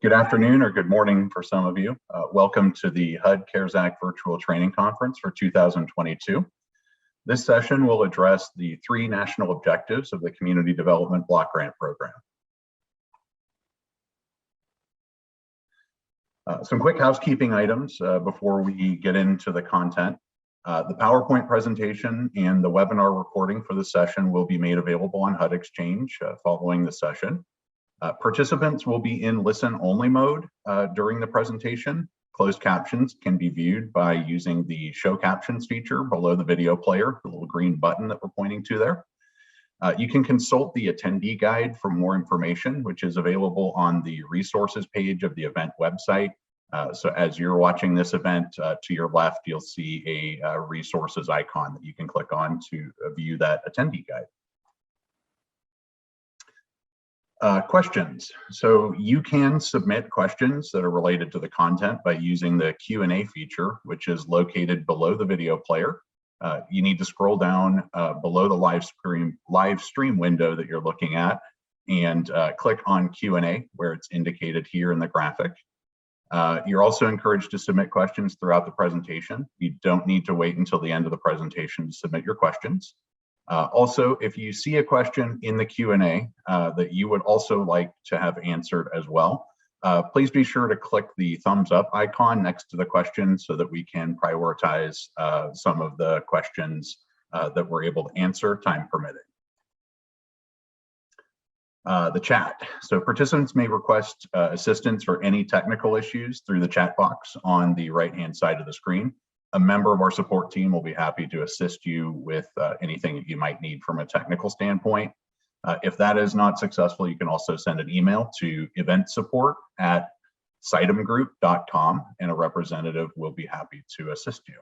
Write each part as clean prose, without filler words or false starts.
Good afternoon or good morning for some of you. Welcome to the HUD CARES Act Virtual Training Conference for 2022. This session will address the three national objectives of the Community Development Block Grant Program. Some quick housekeeping items before we get into the content. The PowerPoint presentation and the webinar recording for the session will be made available on HUD Exchange following the session. Participants will be in listen-only mode during the presentation. Closed captions can be viewed by using the Show Captions feature below the video player, the little green button that we're pointing to there. You can consult the attendee guide for more information, which is available on the resources page of the event website. So as you're watching this event, to your left, you'll see a resources icon that you can click on to view that attendee guide. Questions. So you can submit questions that are related to the content by using the Q&A feature, which is located below the video player. You need to scroll down below the live stream window that you're looking at and click on Q&A where it's indicated here in the graphic. You're also encouraged to submit questions throughout the presentation. You don't need to wait until the end of the presentation to submit your questions. Also, if you see a question in the Q&A that you would also like to have answered as well, please be sure to click the thumbs up icon next to the question so that we can prioritize some of the questions that we're able to answer, time permitting. The chat. So participants may request assistance for any technical issues through the chat box on the right-hand side of the screen. A member of our support team will be happy to assist you with anything that you might need from a technical standpoint. If that is not successful, you can also send an email to eventsupport@sitemgroup.com and a representative will be happy to assist you.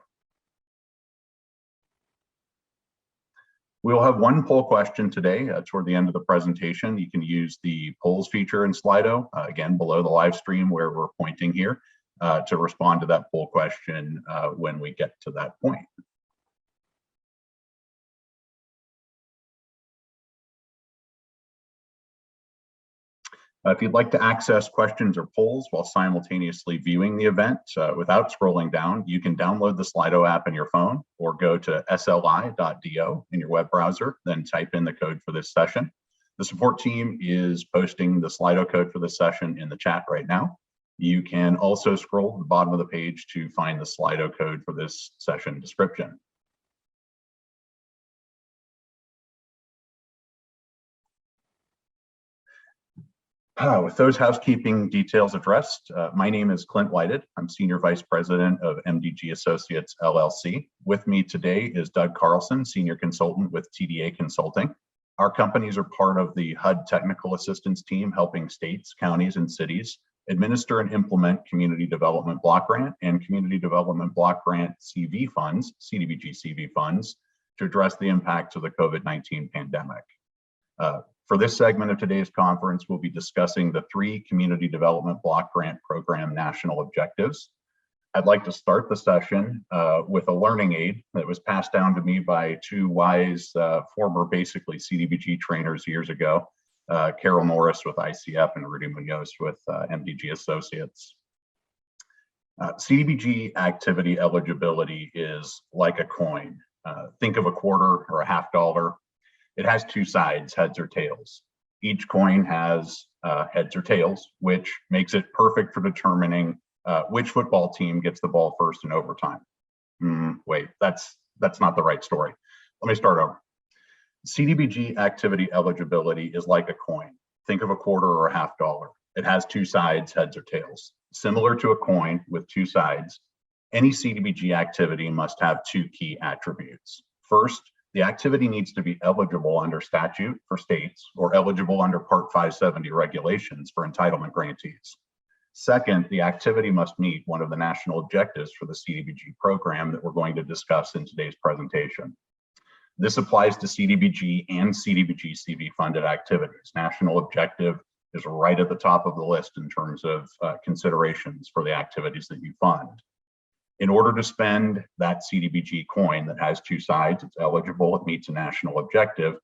We'll have one poll question today toward the end of the presentation. You can use the polls feature in Slido, again, below the live stream where we're pointing here. To respond to that poll question when we get to that point. If you'd like to access questions or polls while simultaneously viewing the event without scrolling down, you can download the Slido app in your phone or go to sli.do in your web browser, then type in the code for this session. The support team is posting the Slido code for this session in the chat right now. You can also scroll to the bottom of the page to find the Slido code for this session description. With those housekeeping details addressed, my name is Clint Whited. I'm Senior Vice President of MDG Associates, LLC. With me today is Doug Carlson, Senior Consultant with TDA Consulting. Our companies are part of the HUD Technical Assistance Team, helping states, counties, and cities administer and implement Community Development Block Grant and Community Development Block Grant CV funds, CDBG-CV funds, to address the impacts of the COVID-19 pandemic. For this segment of today's conference, we'll be discussing the three Community Development Block Grant Program national objectives. I'd like to start the session with a learning aid that was passed down to me by two wise former basically CDBG trainers years ago. Carol Morris with ICF and Rudy Munoz with MDG Associates. CDBG activity eligibility is like a coin. Think of a quarter or a half dollar. It has two sides, heads or tails. Each coin has heads or tails, which makes it perfect for determining which football team gets the ball first in overtime. Wait, that's not the right story. Let me start over. CDBG activity eligibility is like a coin. Think of a quarter or a half dollar. It has two sides, heads or tails. Similar to a coin with two sides, any CDBG activity must have two key attributes. First, the activity needs to be eligible under statute for states or eligible under Part 570 regulations for entitlement grantees. Second, the activity must meet one of the national objectives for the CDBG program that we're going to discuss in today's presentation. This applies to CDBG and CDBG-CV funded activities. National objective is right at the top of the list in terms of considerations for the activities that you fund. In order to spend that CDBG coin that has two sides, it's eligible, it meets a national objective,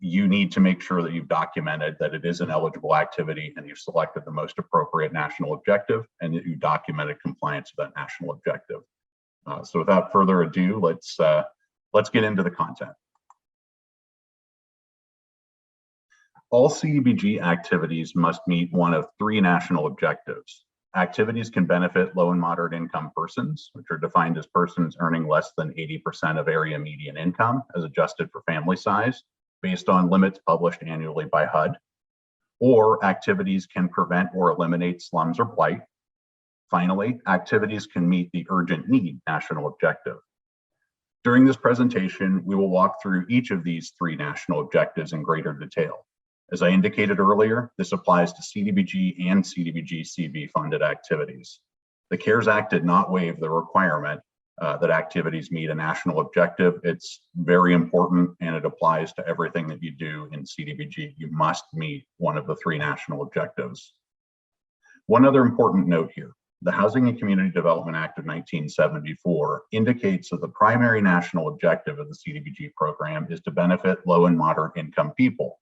you need to make sure that you've documented that it is an eligible activity and you've selected the most appropriate national objective and that you documented compliance with that national objective. So without further ado, let's get into the content. All CDBG activities must meet one of three national objectives. Activities can benefit low and moderate income persons, which are defined as persons earning less than 80% of area median income as adjusted for family size, based on limits published annually by HUD. Or activities can prevent or eliminate slums or blight. Finally, activities can meet the urgent need national objective. During this presentation, we will walk through each of these three national objectives in greater detail. As I indicated earlier, this applies to CDBG and CDBG-CV funded activities. The CARES Act did not waive the requirement that activities meet a national objective. It's very important and it applies to everything that you do in CDBG. You must meet one of the three national objectives. One other important note here. The Housing and Community Development Act of 1974 indicates that the primary national objective of the CDBG program is to benefit low and moderate income people.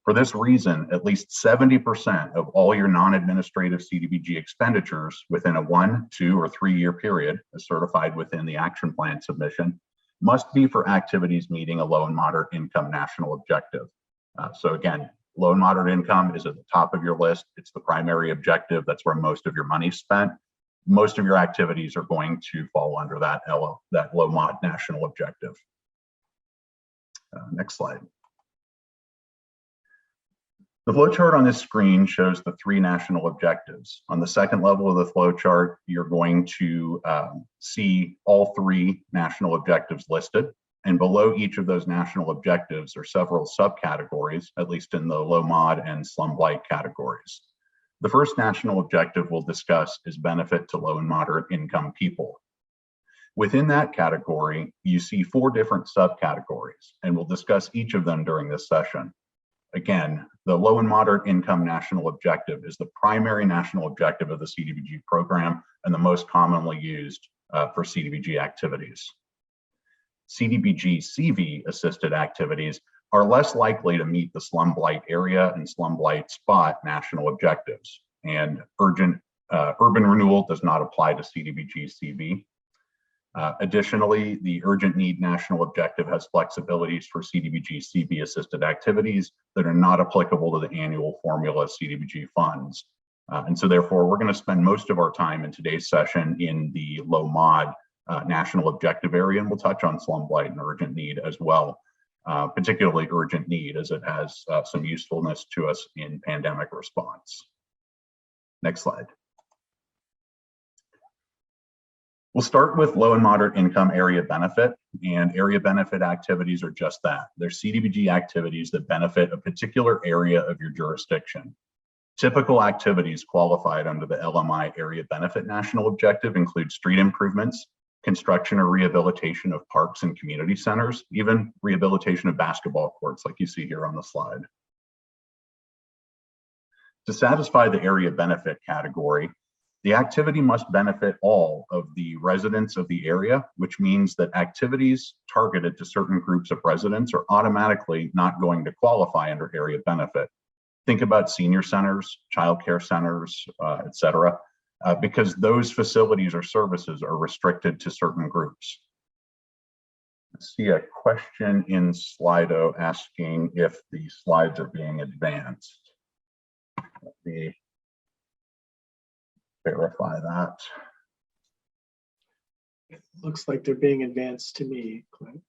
For this reason, at least 70% of all your non-administrative CDBG expenditures within a 1, 2, or 3 year period, as certified within the action plan submission, must be for activities meeting a low and moderate income national objective. So again, low and moderate income is at the top of your list. It's the primary objective. That's where most of your money's spent. Most of your activities are going to fall under that low mod national objective. Next slide. The flowchart on this screen shows the three national objectives. On the second level of the flowchart, you're going to see all three national objectives listed. And below each of those national objectives are several subcategories, at least in the low mod and slum blight categories. The first national objective we'll discuss is benefit to low and moderate income people. Within that category, you see 4 different subcategories, and we'll discuss each of them during this session. Again, the low and moderate income national objective is the primary national objective of the CDBG program and the most commonly used for CDBG activities. CDBG-CV assisted activities are less likely to meet the slum blight area and slum blight spot national objectives, and urban renewal does not apply to CDBG-CV. Additionally, the urgent need national objective has flexibilities for CDBG-CV assisted activities that are not applicable to the annual formula CDBG funds. And so therefore, we're going to spend most of our time in today's session in the low mod national objective area, and we'll touch on slum blight and urgent need as well, particularly urgent need as it has some usefulness to us in pandemic response. Next slide. We'll start with low and moderate income area benefit, and area benefit activities are just that. They're CDBG activities that benefit a particular area of your jurisdiction. Typical activities qualified under the LMI area benefit national objective include street improvements, construction or rehabilitation of parks and community centers, even rehabilitation of basketball courts like you see here on the slide. To satisfy the area benefit category, the activity must benefit all of the residents of the area, which means that activities targeted to certain groups of residents are automatically not going to qualify under area benefit. Think about senior centers, childcare centers, et cetera, because those facilities or services are restricted to certain groups. I see a question in Slido asking if the slides are being advanced. Let me verify that. It looks like they're being advanced to me, Clint.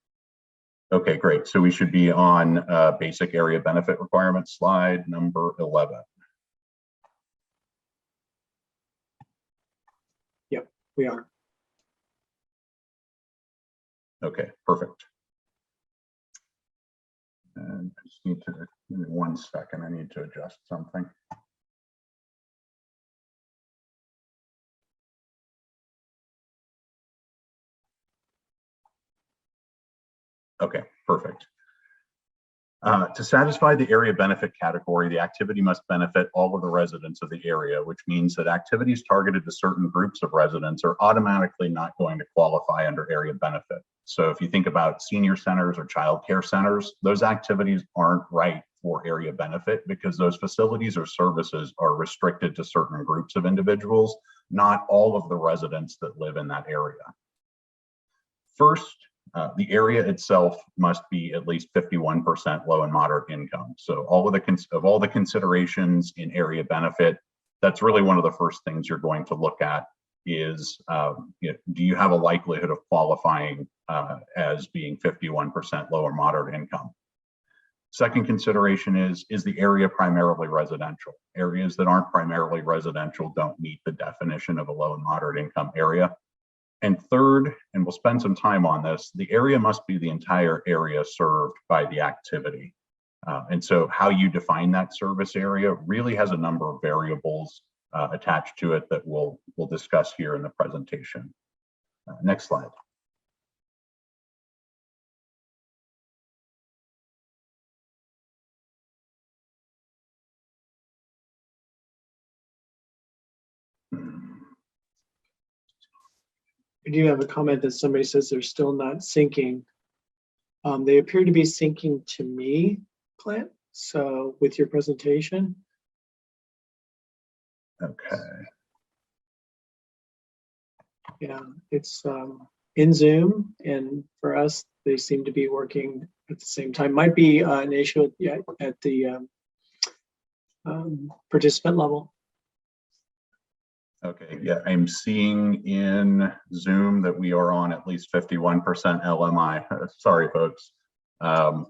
Okay, great. So we should be on basic area benefit requirements slide number 11. Yep, we are. Okay, perfect. And I just need to, give me 1 second, I need to adjust something. Okay, perfect. To satisfy the area benefit category, the activity must benefit all of the residents of the area, which means that activities targeted to certain groups of residents are automatically not going to qualify under area benefit. So if you think about senior centers or child care centers, those activities aren't right for area benefit because those facilities or services are restricted to certain groups of individuals, not all of the residents that live in that area. First, the area itself must be at least 51% low and moderate income. So all the considerations in area benefit, that's really one of the first things you're going to look at is, do you have a likelihood of qualifying as being 51% low or moderate income? Second consideration is the area primarily residential? Areas that aren't primarily residential don't meet the definition of a low and moderate income area. And third, and we'll spend some time on this, the area must be the entire area served by the activity. And so how you define that service area really has a number of variables attached to it that we'll discuss here in the presentation. Next slide. I do have a comment that somebody says they're still not syncing. They appear to be syncing to me, Clint. So with your presentation. Okay. Yeah, it's in Zoom, and for us, they seem to be working at the same time. Might be an issue at the participant level. Okay, yeah, I'm seeing in Zoom that we are on at least 51% LMI. Sorry, folks. But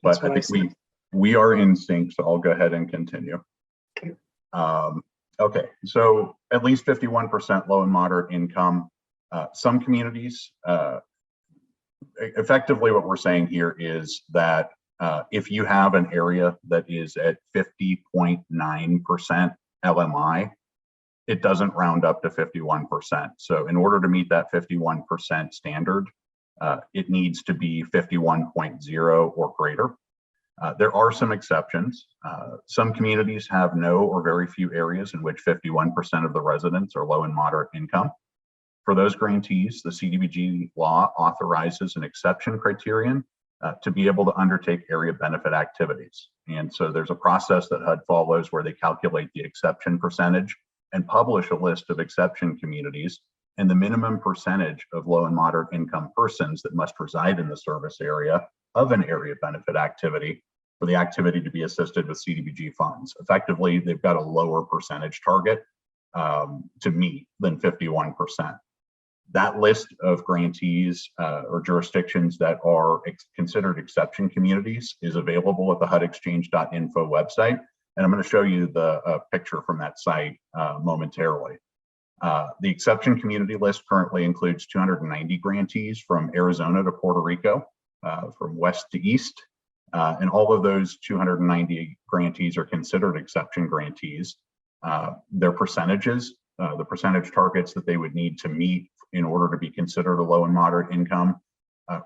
I think we are in sync, so I'll go ahead and continue. Okay. Okay, so at least 51% low and moderate income. Some communities, effectively what we're saying here is that if you have an area that is at 50.9% LMI, it doesn't round up to 51%. So in order to meet that 51% standard, it needs to be 51.0 or greater. There are some exceptions. Some communities have no or very few areas in which 51% of the residents are low and moderate income. For those grantees, the CDBG law authorizes an exception criterion to be able to undertake area benefit activities. And so there's a process that HUD follows where they calculate the exception percentage and publish a list of exception communities and the minimum percentage of low and moderate income persons that must reside in the service area of an area benefit activity for the activity to be assisted with CDBG funds. Effectively, they've got a lower percentage target to meet than 51%. That list of grantees or jurisdictions that are considered exception communities is available at the HUDexchange.info website. And I'm going to show you the picture from that site momentarily. The exception community list currently includes 290 grantees from Arizona to Puerto Rico, from west to east. And all of those 290 grantees are considered exception grantees. Their percentages, the percentage targets that they would need to meet in order to be considered a low and moderate income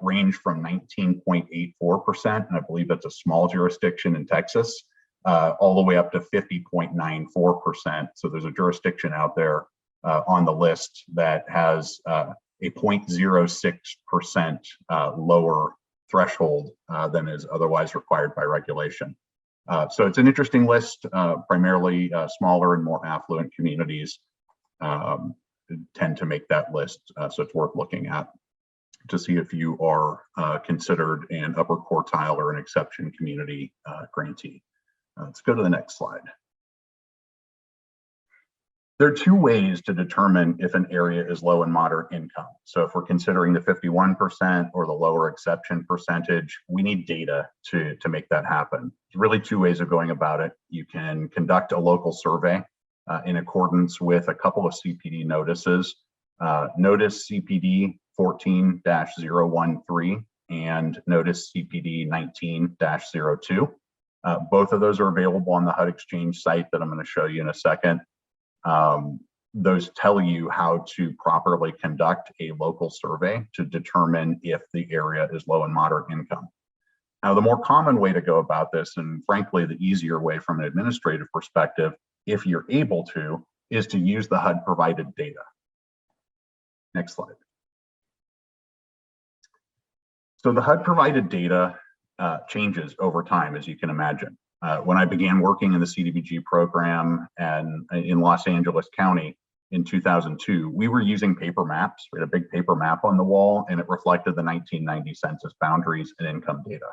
range from 19.84%, and I believe that's a small jurisdiction in Texas, all the way up to 50.94%. So there's a jurisdiction out there on the list that has a 0.06% lower threshold than is otherwise required by regulation. So it's an interesting list, primarily smaller and more affluent communities tend to make that list. So it's worth looking at to see if you are considered an upper quartile or an exception community grantee. Let's go to the next slide. There are two ways to determine if an area is low and moderate income. So if we're considering the 51% or the lower exception percentage, we need data to make that happen. There's really two ways of going about it. You can conduct a local survey in accordance with a couple of CPD notices. Notice CPD 14-013 and Notice CPD 19-02. Both of those are available on the HUD Exchange site that I'm going to show you in a second. Those tell you how to properly conduct a local survey to determine if the area is low and moderate income. Now, the more common way to go about this, and frankly, the easier way from an administrative perspective, if you're able to, is to use the HUD provided data. Next slide. So the HUD provided data changes over time, as you can imagine. When I began working in the CDBG program and in Los Angeles County in 2002, we were using paper maps. We had a big paper map on the wall, and it reflected the 1990 census boundaries and income data.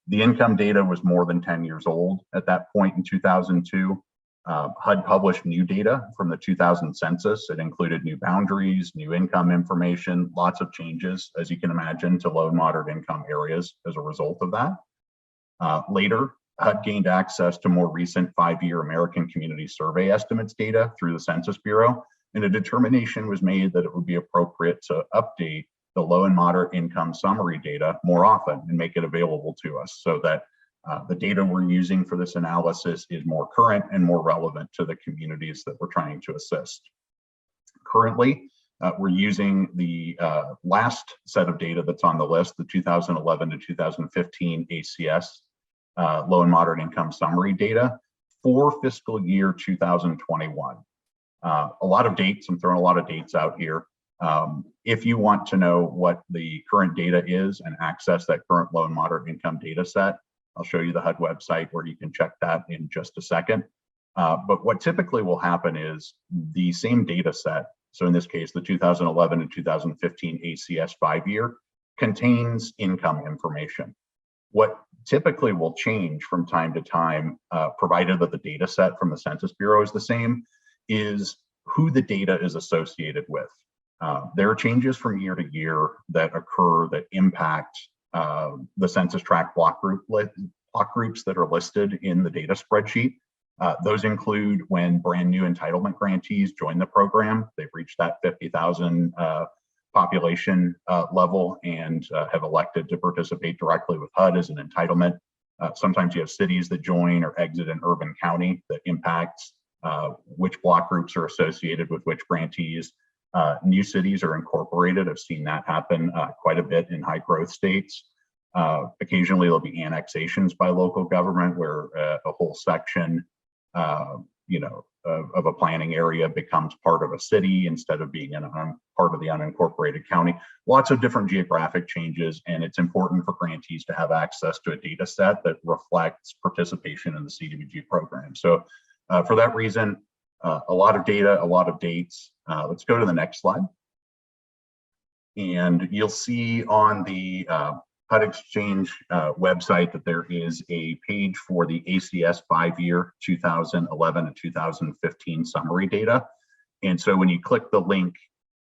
The income data was more than 10 years old at that point in 2002. HUD published new data from the 2000 census. It included new boundaries, new income information, lots of changes, as you can imagine, to low and moderate income areas as a result of that. Later, HUD gained access to more recent 5-year American Community Survey estimates data through the Census Bureau, and a determination was made that it would be appropriate to update the low and moderate income summary data more often and make it available to us so that the data we're using for this analysis is more current and more relevant to the communities that we're trying to assist. Currently, we're using the last set of data that's on the list, the 2011 to 2015 ACS low and moderate income summary data for fiscal year 2021. A lot of dates, I'm throwing a lot of dates out here. If you want to know what the current data is and access that current low and moderate income data set, I'll show you the HUD website where you can check that in just a second. But what typically will happen is the same data set, so in this case, the 2011 and 2015 ACS 5-year, contains income information. What typically will change from time to time, provided that the data set from the Census Bureau is the same, is who the data is associated with. There are changes from year to year that occur that impact the census tract block groups that are listed in the data spreadsheet. Those include when brand new entitlement grantees join the program, they've reached that 50,000 population level and have elected to participate directly with HUD as an entitlement. Sometimes you have cities that join or exit an urban county that impacts which block groups are associated with which grantees. New cities are incorporated. I've seen that happen quite a bit in high growth states. Occasionally there'll be annexations by local government where a whole section of a planning area becomes part of a city instead of being part of the unincorporated county. Lots of different geographic changes, and it's important for grantees to have access to a data set that reflects participation in the CDBG program. So for that reason, a lot of data, a lot of dates. Let's go to the next slide. And you'll see on the HUD Exchange website that there is a page for the ACS 5-year 2011 and 2015 summary data. And so when you click the link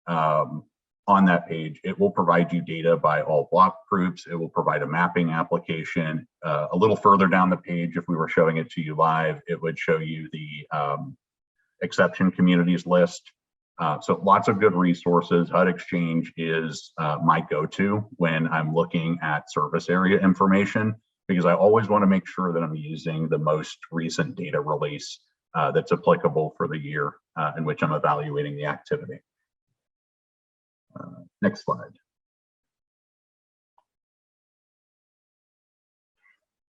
on that page, it will provide you data by all block groups. It will provide a mapping application. A little further down the page, if we were showing it to you live, it would show you the exception communities list. So lots of good resources. HUD Exchange is my go-to when I'm looking at service area information, because I always want to make sure that I'm using the most recent data release that's applicable for the year in which I'm evaluating the activity. Next slide.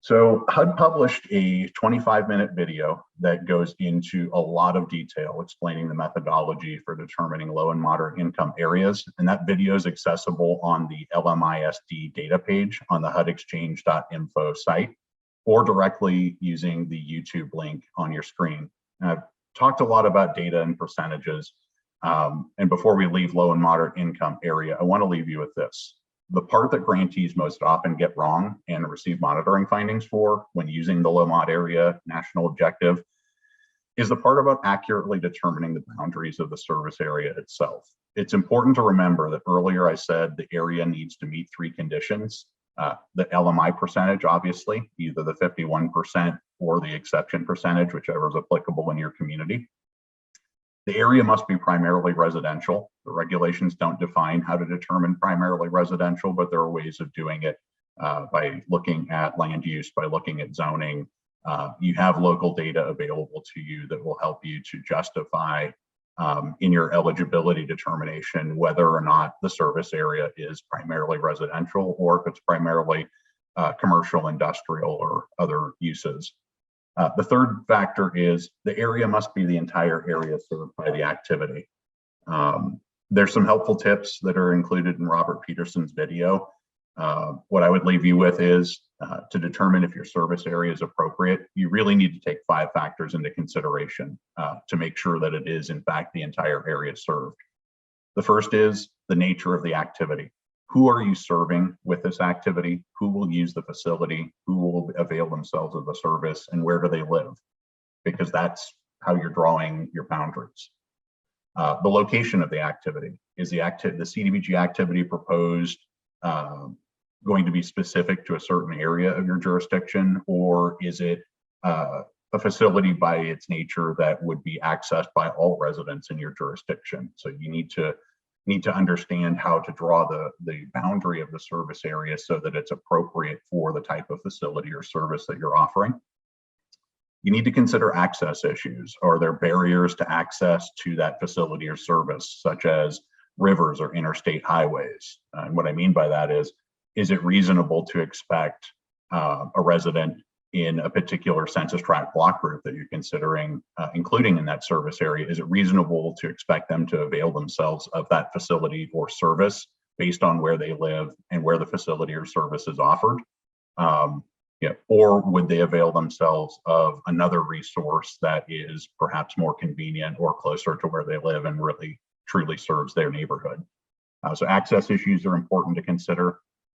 So HUD published a 25-minute video that goes into a lot of detail explaining the methodology for determining low and moderate income areas. And that video is accessible on the LMISD data page on the hudexchange.info site or directly using the YouTube link on your screen. And I've talked a lot about data and percentages. And before we leave low and moderate income area, I want to leave you with this. The part that grantees most often get wrong and receive monitoring findings for when using the low mod area national objective is the part about accurately determining the boundaries of the service area itself. It's important to remember that earlier I said the area needs to meet 3 conditions. The LMI percentage, obviously, either the 51% or the exception percentage, whichever is applicable in your community. The area must be primarily residential. The regulations don't define how to determine primarily residential, but there are ways of doing it by looking at land use, by looking at zoning. You have local data available to you that will help you to justify in your eligibility determination whether or not the service area is primarily residential or if it's primarily commercial, industrial, or other uses. The third factor is the area must be the entire area served by the activity. There's some helpful tips that are included in Robert Peterson's video. What I would leave you with is to determine if your service area is appropriate, you really need to take 5 factors into consideration to make sure that it is in fact the entire area served. The first is the nature of the activity. Who are you serving with this activity? Who will use the facility? Who will avail themselves of the service, and where do they live? Because that's how you're drawing your boundaries. The location of the activity. Is the CDBG activity proposed going to be specific to a certain area of your jurisdiction, or is it a facility by its nature that would be accessed by all residents in your jurisdiction? So you need to understand how to draw the boundary of the service area so that it's appropriate for the type of facility or service that you're offering. You need to consider access issues. Are there barriers to access to that facility or service, such as rivers or interstate highways? And what I mean by that is it reasonable to expect a resident in a particular census tract block group that you're considering including in that service area? Is it reasonable to expect them to avail themselves of that facility or service based on where they live and where the facility or service is offered? Or would they avail themselves of another resource that is perhaps more convenient or closer to where they live and really truly serves their neighborhood? So access issues are important to consider.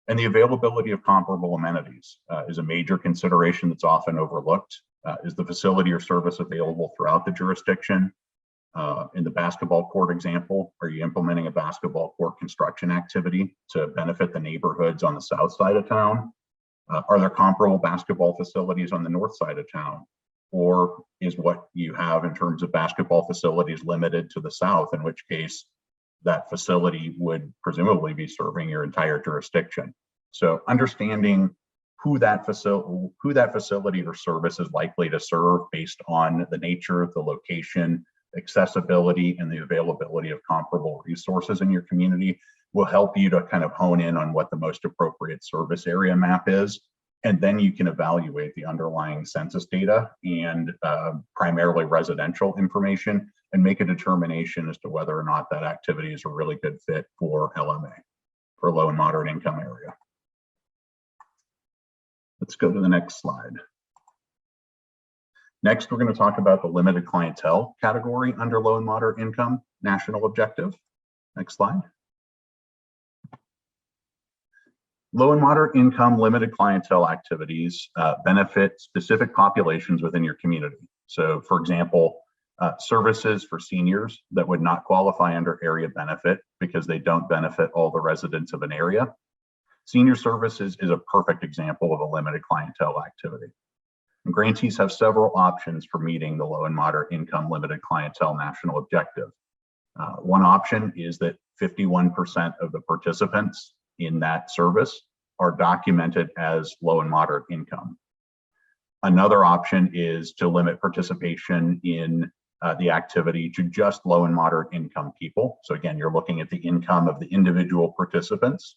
And the availability of comparable amenities is a major consideration that's often overlooked. Is the facility or service available throughout the jurisdiction? In the basketball court example, are you implementing a basketball court construction activity to benefit the neighborhoods on the south side of town? Are there comparable basketball facilities on the north side of town? Or is what you have in terms of basketball facilities limited to the south, in which case that facility would presumably be serving your entire jurisdiction? So understanding who that facility or service is likely to serve based on the nature, the location, accessibility, and the availability of comparable resources in your community will help you to kind of hone in on what the most appropriate service area map is. And then you can evaluate the underlying census data and primarily residential information and make a determination as to whether or not that activity is a really good fit for LMA, for low and moderate income area. Let's go to the next slide. Next, we're going to talk about the limited clientele category under low and moderate income national objective. Next slide. Low and moderate income limited clientele activities benefit specific populations within your community. So for example, services for seniors that would not qualify under area benefit because they don't benefit all the residents of an area. Senior services is a perfect example of a limited clientele activity. And grantees have several options for meeting the low and moderate income limited clientele national objective. One option is that 51% of the participants in that service are documented as low and moderate income. Another option is to limit participation in the activity to just low and moderate income people. So again, you're looking at the income of the individual participants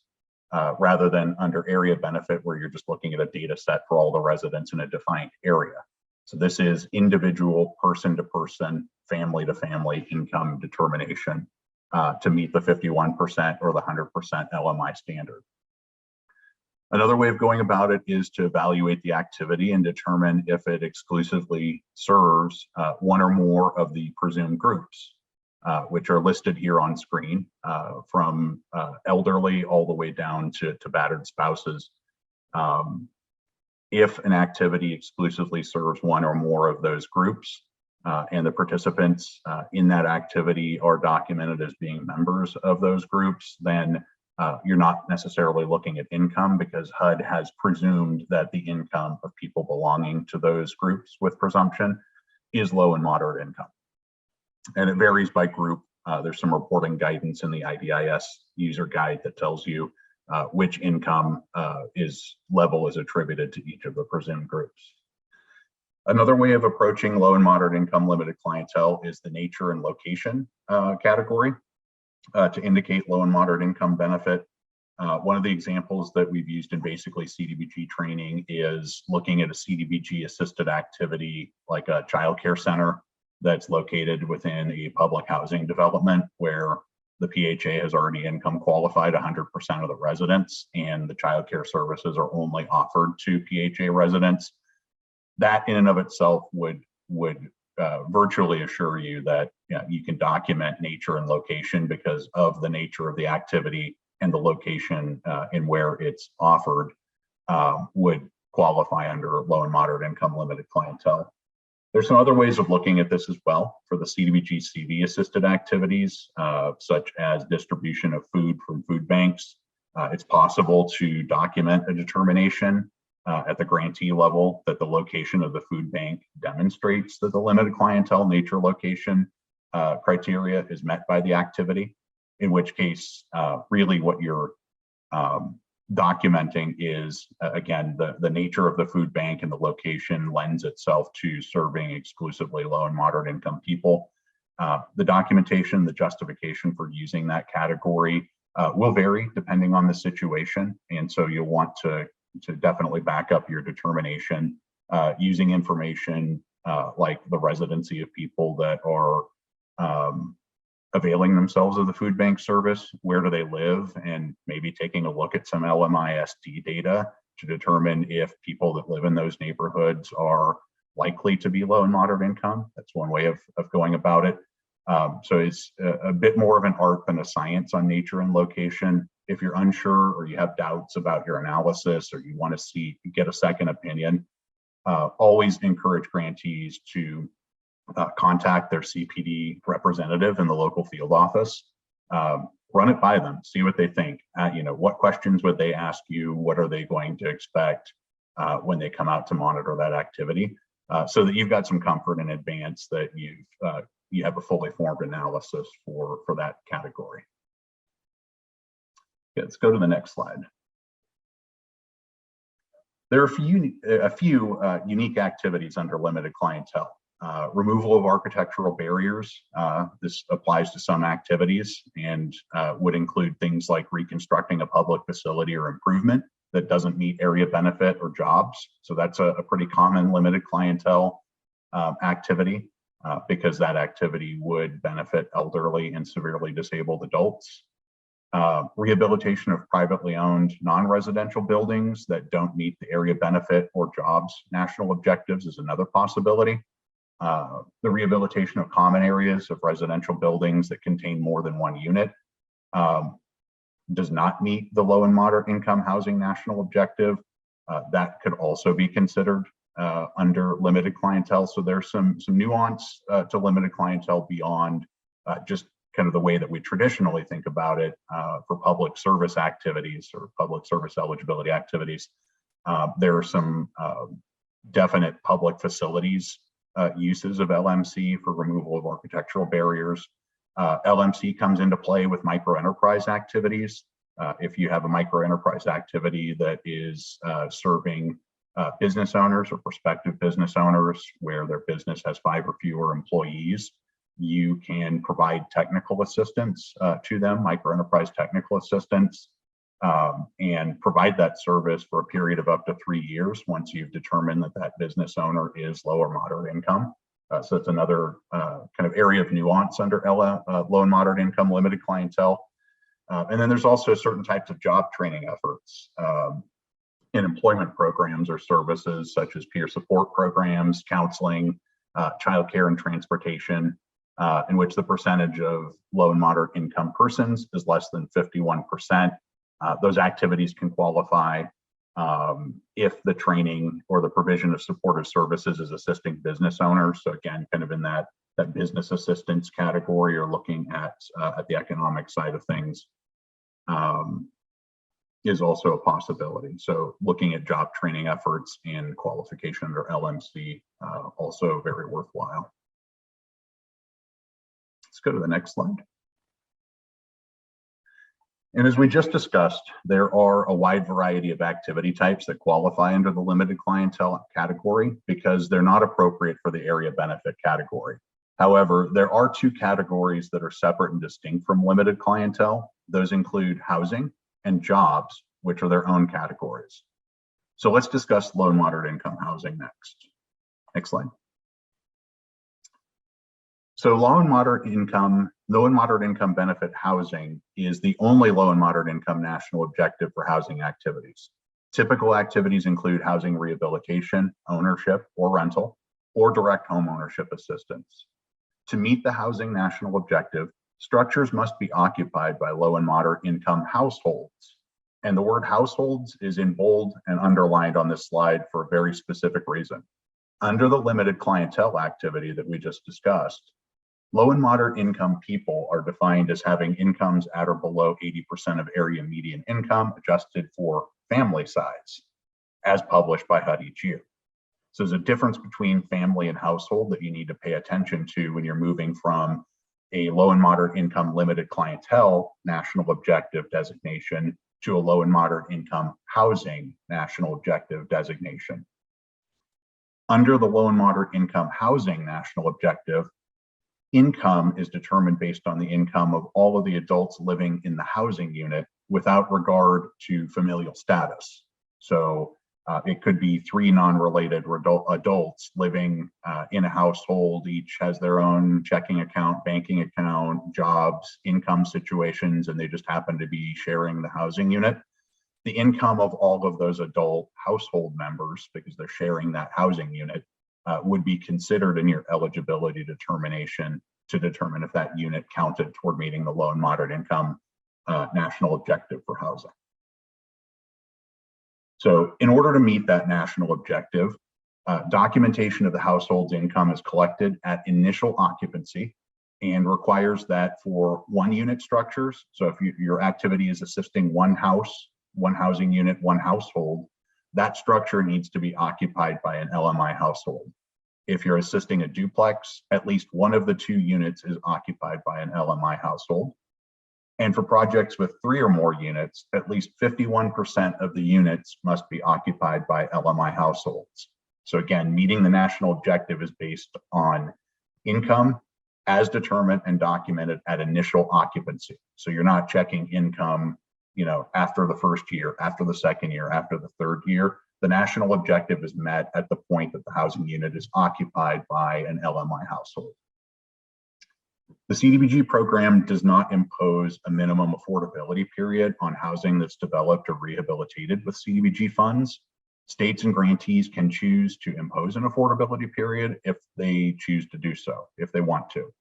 rather than under area benefit, where you're just looking at a data set for all the residents in a defined area. So this is individual, person to person, family to family income determination to meet the 51% or the 100% LMI standard. Another way of going about it is to evaluate the activity and determine if it exclusively serves one or more of the presumed groups, which are listed here on screen, from elderly all the way down to battered spouses. If an activity exclusively serves one or more of those groups, and the participants in that activity are documented as being members of those groups, then you're not necessarily looking at income, because HUD has presumed that the income of people belonging to those groups with presumption is low and moderate income. And it varies by group. There's some reporting guidance in the IDIS user guide that tells you which income level is attributed to each of the presumed groups. Another way of approaching low and moderate income limited clientele is the nature and location category to indicate low and moderate income benefit. One of the examples that we've used in basically CDBG training is looking at a CDBG assisted activity like a childcare center that's located within a public housing development where the PHA has already income qualified 100% of the residents, and the childcare services are only offered to PHA residents. That in and of itself would virtually assure you that you can document nature and location because of the nature of the activity, and the location and where it's offered would qualify under low and moderate income limited clientele. There's some other ways of looking at this as well for the CDBG-CV assisted activities, such as distribution of food from food banks. It's possible to document a determination at the grantee level that the location of the food bank demonstrates that the limited clientele nature location criteria is met by the activity, in which case really what you're documenting is, again, the nature of the food bank and the location lends itself to serving exclusively low and moderate income people. The documentation, the justification for using that category will vary depending on the situation. And so you'll want to definitely back up your determination using information like the residency of people that are availing themselves of the food bank service, where do they live, and maybe taking a look at some LMISD data to determine if people that live in those neighborhoods are likely to be low and moderate income. That's one way of going about it. So it's a bit more of an art than a science on nature and location. If you're unsure or you have doubts about your analysis or you want to get a second opinion, always encourage grantees to contact their CPD representative in the local field office, run it by them, see what they think. What questions would they ask you? What are they going to expect when they come out to monitor that activity? So that you've got some comfort in advance that you have a fully formed analysis for that category. Okay, let's go to the next slide. There are a few unique activities under limited clientele. Removal of architectural barriers. This applies to some activities and would include things like reconstructing a public facility or improvement that doesn't meet area benefit or jobs. So that's a pretty common limited clientele activity because that activity would benefit elderly and severely disabled adults. Rehabilitation of privately owned non-residential buildings that don't meet the area benefit or jobs national objectives is another possibility. The rehabilitation of common areas of residential buildings that contain more than one unit does not meet the low and moderate income housing national objective. That could also be considered under limited clientele. So there's some nuance to limited clientele beyond just kind of the way that we traditionally think about it for public service activities or public service eligibility activities. There are some definite public facilities uses of LMC for removal of architectural barriers. LMC comes into play with microenterprise activities. If you have a microenterprise activity that is serving business owners or prospective business owners where their business has 5 or fewer employees, you can provide technical assistance to them, microenterprise technical assistance, and provide that service for a period of up to 3 years once you've determined that business owner is low or moderate income. So it's another kind of area of nuance under low and moderate income limited clientele. And then there's also certain types of job training efforts in employment programs or services such as peer support programs, counseling, childcare and transportation, in which the percentage of low and moderate income persons is less than 51%. Those activities can qualify if the training or the provision of supportive services is assisting business owners. So again, kind of in that business assistance category or looking at the economic side of things is also a possibility. So looking at job training efforts and qualification under LMC also very worthwhile. Let's go to the next slide. And as we just discussed, there are a wide variety of activity types that qualify under the limited clientele category because they're not appropriate for the area benefit category. However, there are 2 categories that are separate and distinct from limited clientele. Those include housing and jobs, which are their own categories. So let's discuss low and moderate income housing next. Next slide. So low and moderate income benefit housing is the only low and moderate income national objective for housing activities. Typical activities include housing rehabilitation, ownership or rental, or direct home ownership assistance. To meet the housing national objective, structures must be occupied by low and moderate income households. And the word households is in bold and underlined on this slide for a very specific reason. Under the limited clientele activity that we just discussed, low and moderate income people are defined as having incomes at or below 80% of area median income adjusted for family size, as published by HUD each year. So there's a difference between family and household that you need to pay attention to when you're moving from a low and moderate income limited clientele national objective designation to a low and moderate income housing national objective designation. Under the low and moderate income housing national objective, income is determined based on the income of all of the adults living in the housing unit without regard to familial status. So it could be three non-related adults living in a household. Each has their own checking account, banking account, jobs, income situations, and they just happen to be sharing the housing unit. The income of all of those adult household members, because they're sharing that housing unit, would be considered in your eligibility determination to determine if that unit counted toward meeting the low and moderate income national objective for housing. So in order to meet that national objective, documentation of the household's income is collected at initial occupancy and requires that for one unit structures. So if your activity is assisting one house, one housing unit, one household, that structure needs to be occupied by an LMI household. If you're assisting a duplex, at least one of the two units is occupied by an LMI household. And for projects with 3 or more units, at least 51% of the units must be occupied by LMI households. So again, meeting the national objective is based on income as determined and documented at initial occupancy. So you're not checking income, after the first year, after the second year, after the third year. The national objective is met at the point that the housing unit is occupied by an LMI household. The CDBG program does not impose a minimum affordability period on housing that's developed or rehabilitated with CDBG funds. States and grantees can choose to impose an affordability period if they choose to do so, if they want to.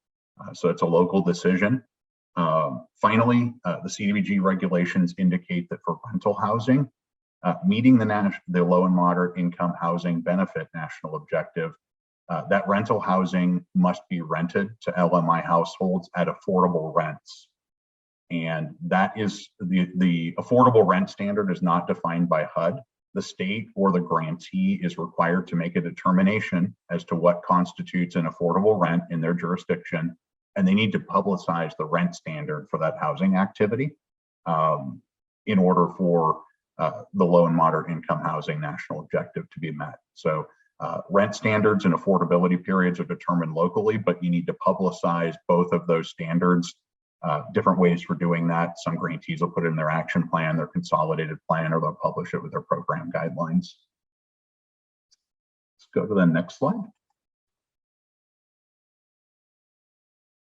So it's a local decision. Finally, the CDBG regulations indicate that for rental housing, meeting the low and moderate income housing benefit national objective, that rental housing must be rented to LMI households at affordable rents. And that is the affordable rent standard is not defined by HUD. The state or the grantee is required to make a determination as to what constitutes an affordable rent in their jurisdiction. And they need to publicize the rent standard for that housing activity in order for the low and moderate income housing national objective to be met. So rent standards and affordability periods are determined locally, but you need to publicize both of those standards. Different ways for doing that. Some grantees will put it in their action plan, their consolidated plan, or they'll publish it with their program guidelines. Let's go to the next slide.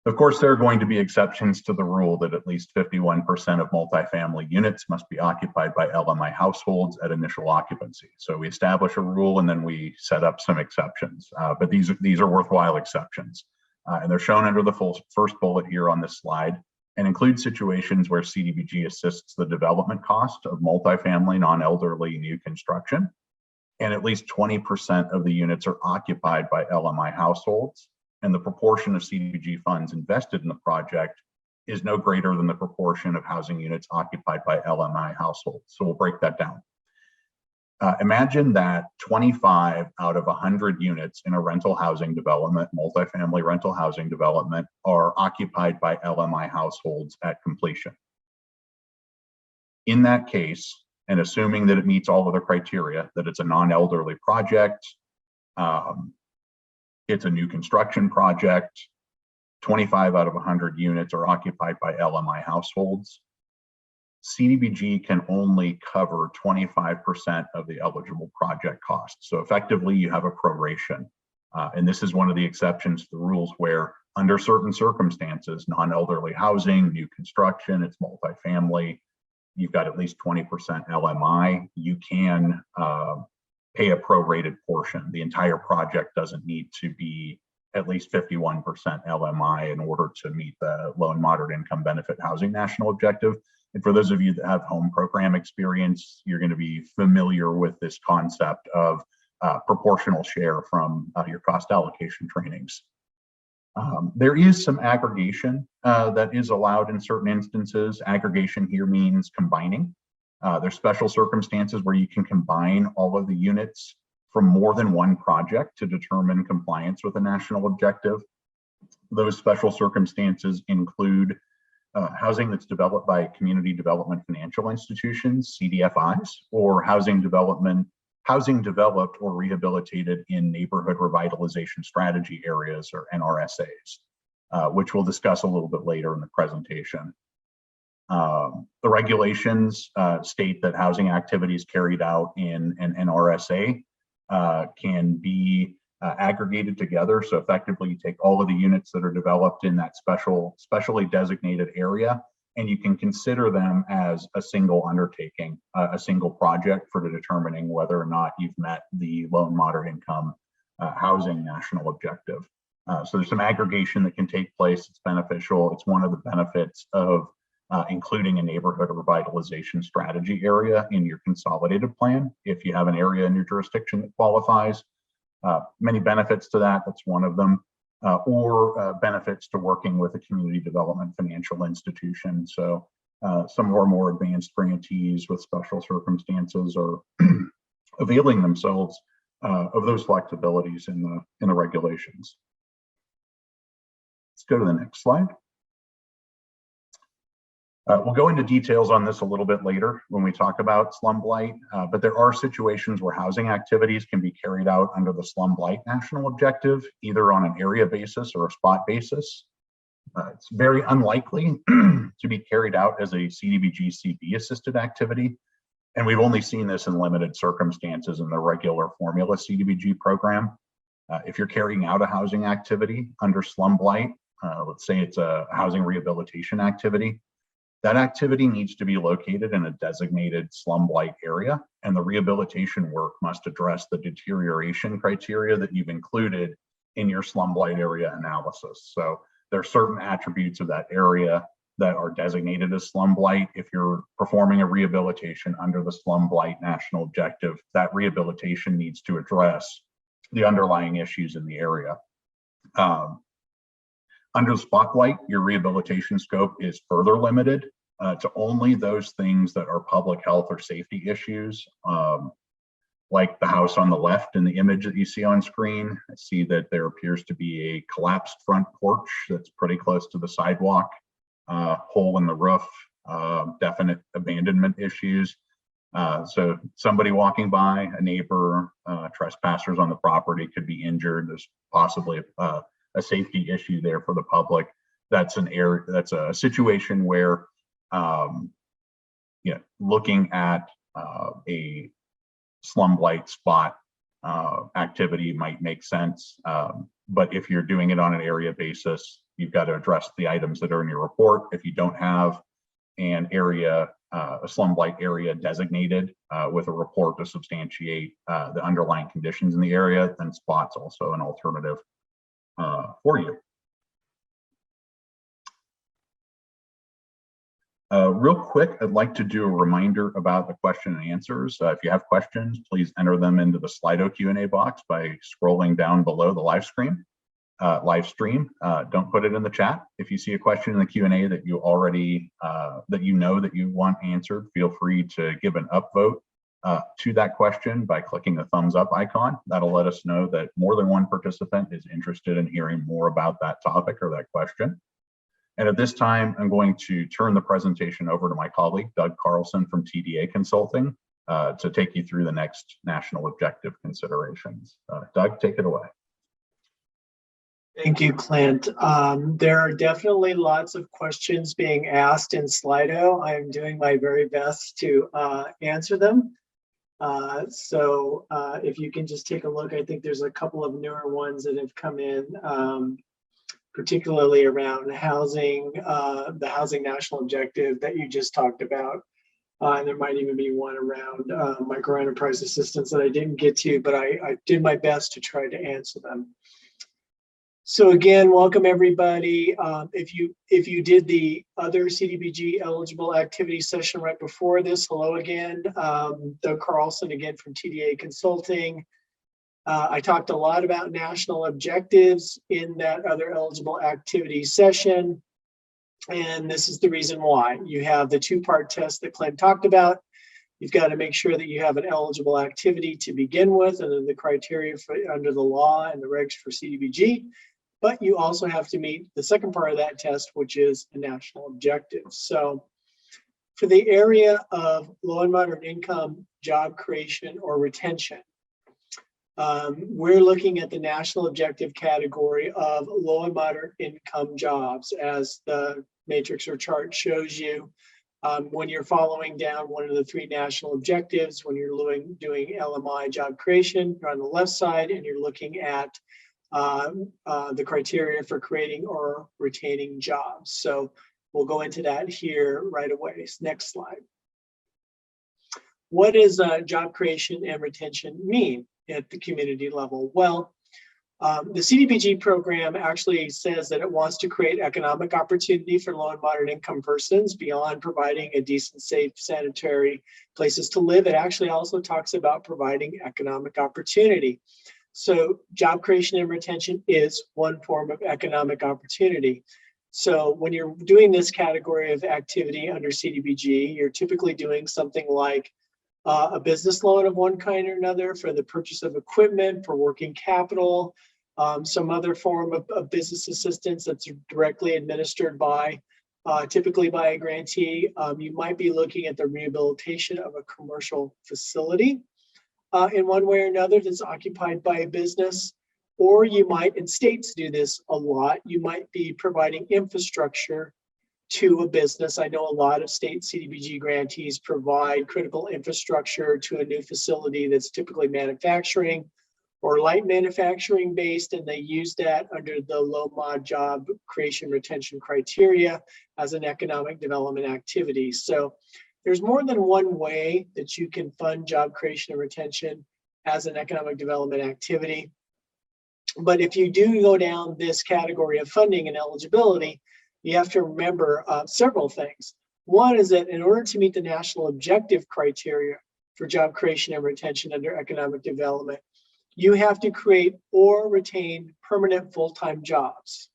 Of course, there are going to be exceptions to the rule that at least 51% of multifamily units must be occupied by LMI households at initial occupancy. So we establish a rule and then we set up some exceptions, but these are worthwhile exceptions. And they're shown under the first bullet here on this slide and include situations where CDBG assists the development cost of multifamily non-elderly new construction. And at least 20% of the units are occupied by LMI households. And the proportion of CDBG funds invested in the project is no greater than the proportion of housing units occupied by LMI households. So we'll break that down. Imagine that 25 out of 100 units in a rental housing development, multifamily rental housing development, are occupied by LMI households at completion. In that case, and assuming that it meets all of the criteria, that it's a non-elderly project, it's a new construction project, 25 out of 100 units are occupied by LMI households. CDBG can only cover 25% of the eligible project costs. So effectively, you have a proration. And this is one of the exceptions to the rules where under certain circumstances, non-elderly housing, new construction, it's multifamily, you've got at least 20% LMI, you can pay a prorated portion. The entire project doesn't need to be at least 51% LMI in order to meet the low and moderate income benefit housing national objective. And for those of you that have home program experience, you're going to be familiar with this concept of proportional share from your cost allocation trainings. There is some aggregation that is allowed in certain instances. Aggregation here means combining. There's special circumstances where you can combine all of the units from more than one project to determine compliance with a national objective. Those special circumstances include housing that's developed by community development financial institutions, CDFIs, or housing developed or rehabilitated in neighborhood revitalization strategy areas, or NRSAs, which we'll discuss a little bit later in the presentation. The regulations state that housing activities carried out in an NRSA can be aggregated together. So effectively, you take all of the units that are developed in that specially designated area, and you can consider them as a single undertaking, a single project for determining whether or not you've met the low and moderate income housing national objective. So there's some aggregation that can take place. It's beneficial. It's one of the benefits of including a neighborhood revitalization strategy area in your consolidated plan. If you have an area in your jurisdiction that qualifies, many benefits to that, that's one of them, or benefits to working with a community development financial institution. So some of our more advanced grantees with special circumstances are availing themselves of those flexibilities in the regulations. Let's go to the next slide. We'll go into details on this a little bit later when we talk about slum blight, but there are situations where housing activities can be carried out under the slum blight national objective, either on an area basis or a spot basis. It's very unlikely to be carried out as a CDBG-CV assisted activity, and we've only seen this in limited circumstances in the regular formula CDBG program. If you're carrying out a housing activity under slum blight, let's say it's a housing rehabilitation activity, that activity needs to be located in a designated slum blight area, and the rehabilitation work must address the deterioration criteria that you've included in your slum blight area analysis. So there are certain attributes of that area that are designated as slum blight. If you're performing a rehabilitation under the slum blight national objective, that rehabilitation needs to address the underlying issues in the area. Under the spotlight, your rehabilitation scope is further limited to only those things that are public health or safety issues, like the house on the left in the image that you see on screen. I see that there appears to be a collapsed front porch that's pretty close to the sidewalk, hole in the roof, definite abandonment issues. So somebody walking by, a neighbor, trespassers on the property could be injured. There's possibly a safety issue there for the public. That's an area, that's a situation where looking at a slum blight spot activity might make sense. But if you're doing it on an area basis, you've got to address the items that are in your report. If you don't have an area, a slum blight area designated with a report to substantiate the underlying conditions in the area, then spot's also an alternative for you. Real quick, I'd like to do a reminder about the question and answers. If you have questions, please enter them into the Slido Q&A box by scrolling down below the live stream. Don't put it in the chat. If you see a question in the Q&A that you already, that you want answered, feel free to give an upvote to that question by clicking the thumbs up icon. That'll let us know that more than one participant is interested in hearing more about that topic or that question. And at this time, I'm going to turn the presentation over to my colleague, Doug Carlson from TDA Consulting, to take you through the next national objective considerations. Doug, take it away. Thank you, Clint. There are definitely lots of questions being asked in Slido. I'm doing my very best to answer them. If you can just take a look, I think there's a couple of newer ones that have come in, particularly around housing, the housing national objective that you just talked about. And there might even be one around micro enterprise assistance that I didn't get to, but I did my best to try to answer them. So again, welcome everybody. If you did the other CDBG eligible activity session right before this, hello again. Doug Carlson again from TDA Consulting. I talked a lot about national objectives in that other eligible activity session. And this is the reason why. You have the two-part test that Clint talked about. You've got to make sure that you have an eligible activity to begin with, and then the criteria for under the law and the regs for CDBG. But you also have to meet the second part of that test, which is a national objective. So for the area of low and moderate income job creation or retention, we're looking at the national objective category of low and moderate income jobs, as the matrix or chart shows you. When you're following down one of the three national objectives, when you're doing LMI job creation, you're on the left side and you're looking at the criteria for creating or retaining jobs. So we'll go into that here right away. Next slide. What does job creation and retention mean at the community level? Well, the CDBG program actually says that it wants to create economic opportunity for low and moderate income persons beyond providing a decent, safe, sanitary places to live. It actually also talks about providing economic opportunity. So job creation and retention is one form of economic opportunity. So when you're doing this category of activity under CDBG, you're typically doing something like a business loan of one kind or another for the purchase of equipment, for working capital, some other form of business assistance that's directly administered by, typically by a grantee. You might be looking at the rehabilitation of a commercial facility in one way or another that's occupied by a business, or you might, and states do this a lot, you might be providing infrastructure to a business. I know a lot of state CDBG grantees provide critical infrastructure to a new facility that's typically manufacturing or light manufacturing based, and they use that under the low mod job creation retention criteria as an economic development activity. So there's more than one way that you can fund job creation and retention as an economic development activity. But if you do go down this category of funding and eligibility, you have to remember several things. One is that in order to meet the national objective criteria for job creation and retention under economic development, you have to create or retain permanent full-time jobs.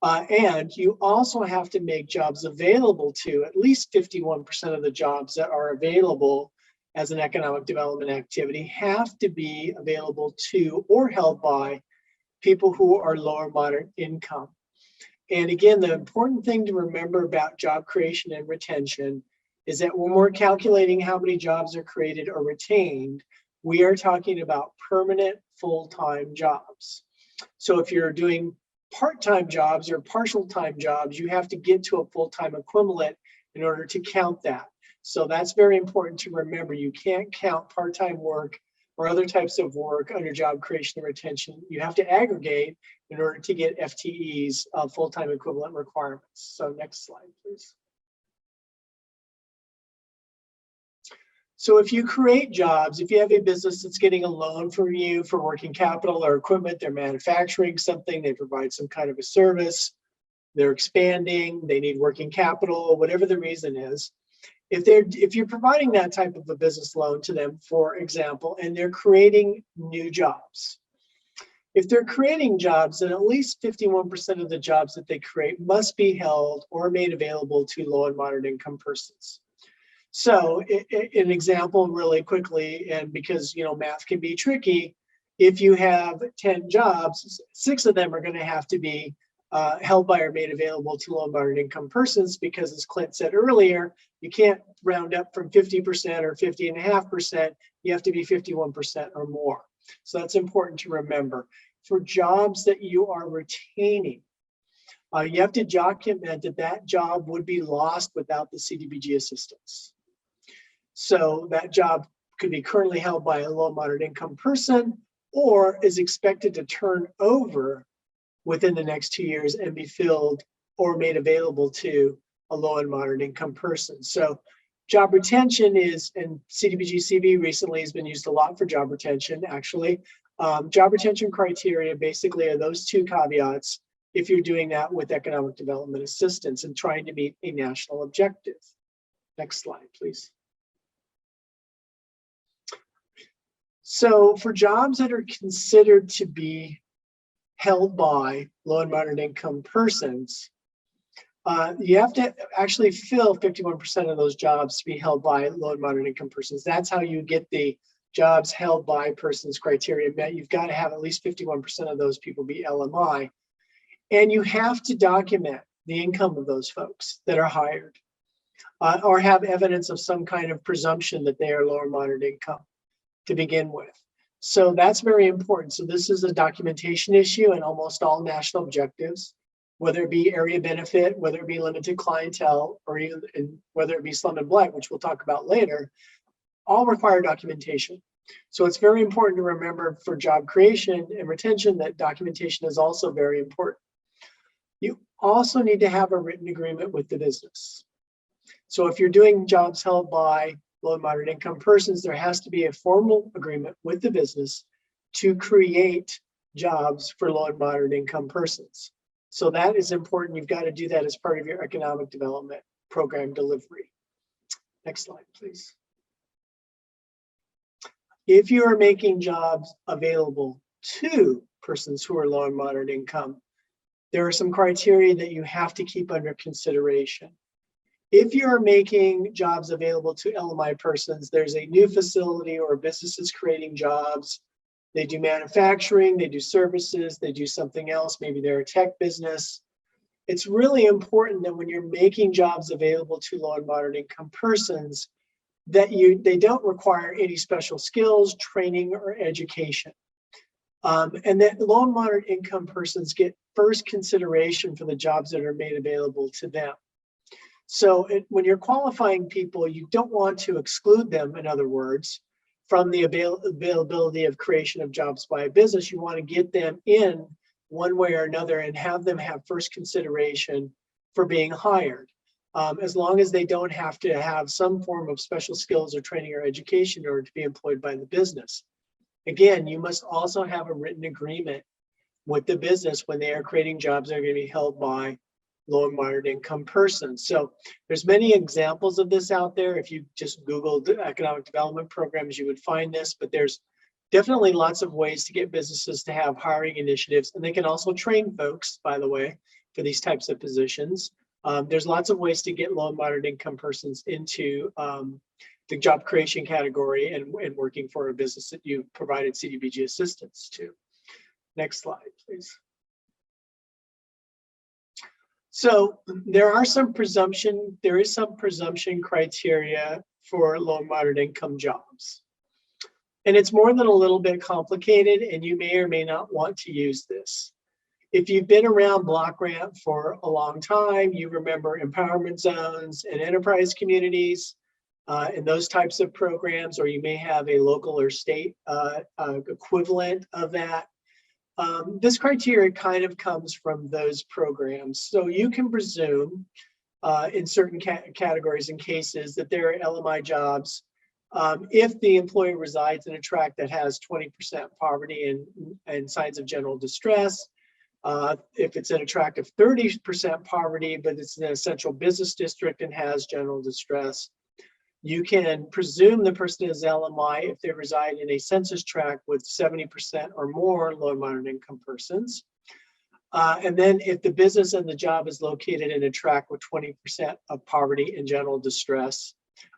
And you also have to make jobs available to at least 51% of the jobs that are available as an economic development activity have to be available to or held by people who are lower moderate income. And again, the important thing to remember about job creation and retention is that when we're calculating how many jobs are created or retained, we are talking about permanent full-time jobs. So if you're doing part-time jobs or partial-time jobs, you have to get to a full-time equivalent in order to count that. So that's very important to remember. You can't count part-time work or other types of work under job creation and retention. You have to aggregate in order to get FTEs, full-time equivalent requirements. So next slide, please. So if you create jobs, if you have a business that's getting a loan for you for working capital or equipment, they're manufacturing something, they provide some kind of a service, they're expanding, they need working capital, whatever the reason is. If you're providing that type of a business loan to them, for example, and they're creating new jobs. If they're creating jobs, then at least 51% of the jobs that they create must be held or made available to low and moderate income persons. So an example really quickly, and because math can be tricky, if you have 10 jobs, 6 of them are going to have to be held by or made available to low and moderate income persons, because as Clint said earlier, you can't round up from 50% or 50.5%, you have to be 51% or more. So that's important to remember. for jobs that you are retaining, you have to document that that job would be lost without the CDBG assistance. So that job could be currently held by a low and moderate income person, or is expected to turn over within the next 2 years and be filled or made available to a low and moderate income person. So job retention is, and CDBG-CV recently has been used a lot for job retention, actually. Job retention criteria basically are those two caveats if you're doing that with economic development assistance and trying to meet a national objective. Next slide, please. So for jobs that are considered to be held by low and moderate income persons, you have to actually fill 51% of those jobs to be held by low and moderate income persons. That's how you get the jobs held by persons criteria met. You've got to have at least 51% of those people be LMI. And you have to document the income of those folks that are hired, or have evidence of some kind of presumption that they are low or moderate income to begin with. So that's very important. So this is a documentation issue in almost all national objectives, whether it be area benefit, whether it be limited clientele, or even whether it be slum and blight, which we'll talk about later, all require documentation. So it's very important to remember for job creation and retention that documentation is also very important. You also need to have a written agreement with the business. So if you're doing jobs held by low and moderate income persons, there has to be a formal agreement with the business to create jobs for low and moderate income persons. So that is important. You've got to do that as part of your economic development program delivery. Next slide, please. If you are making jobs available to persons who are low and moderate income, there are some criteria that you have to keep under consideration. If you're making jobs available to LMI persons, there's a new facility or business is creating jobs. They do manufacturing, they do services, they do something else. Maybe they're a tech business. It's really important that when you're making jobs available to low and moderate income persons, that they don't require any special skills, training, or education. And that low and moderate income persons get first consideration for the jobs that are made available to them. So when you're qualifying people, you don't want to exclude them, in other words, from the availability of creation of jobs by a business. You want to get them in one way or another and have them have first consideration for being hired, as long as they don't have to have some form of special skills or training or education in order to be employed by the business. Again, you must also have a written agreement with the business when they are creating jobs that are going to be held by low and moderate income persons. So there's many examples of this out there. If you just Googled economic development programs, you would find this, but there's definitely lots of ways to get businesses to have hiring initiatives. And they can also train folks, by the way, for these types of positions. There's lots of ways to get low and moderate income persons into the job creation category and working for a business that you provided CDBG assistance to. Next slide, please. So there is some presumption criteria for low and moderate income jobs. And it's more than a little bit complicated, and you may or may not want to use this. If you've been around block grant for a long time, you remember empowerment zones and enterprise communities and those types of programs, or you may have a local or state equivalent of that. This criteria kind of comes from those programs. So you can presume in certain categories and cases that there are LMI jobs if the employee resides in a tract that has 20% poverty and signs of general distress. If it's in a tract of 30% poverty, but it's in an essential business district and has general distress. You can presume the person is LMI if they reside in a census tract with 70% or more low and moderate income persons. And then if the business and the job is located in a tract with 20% of poverty and general distress,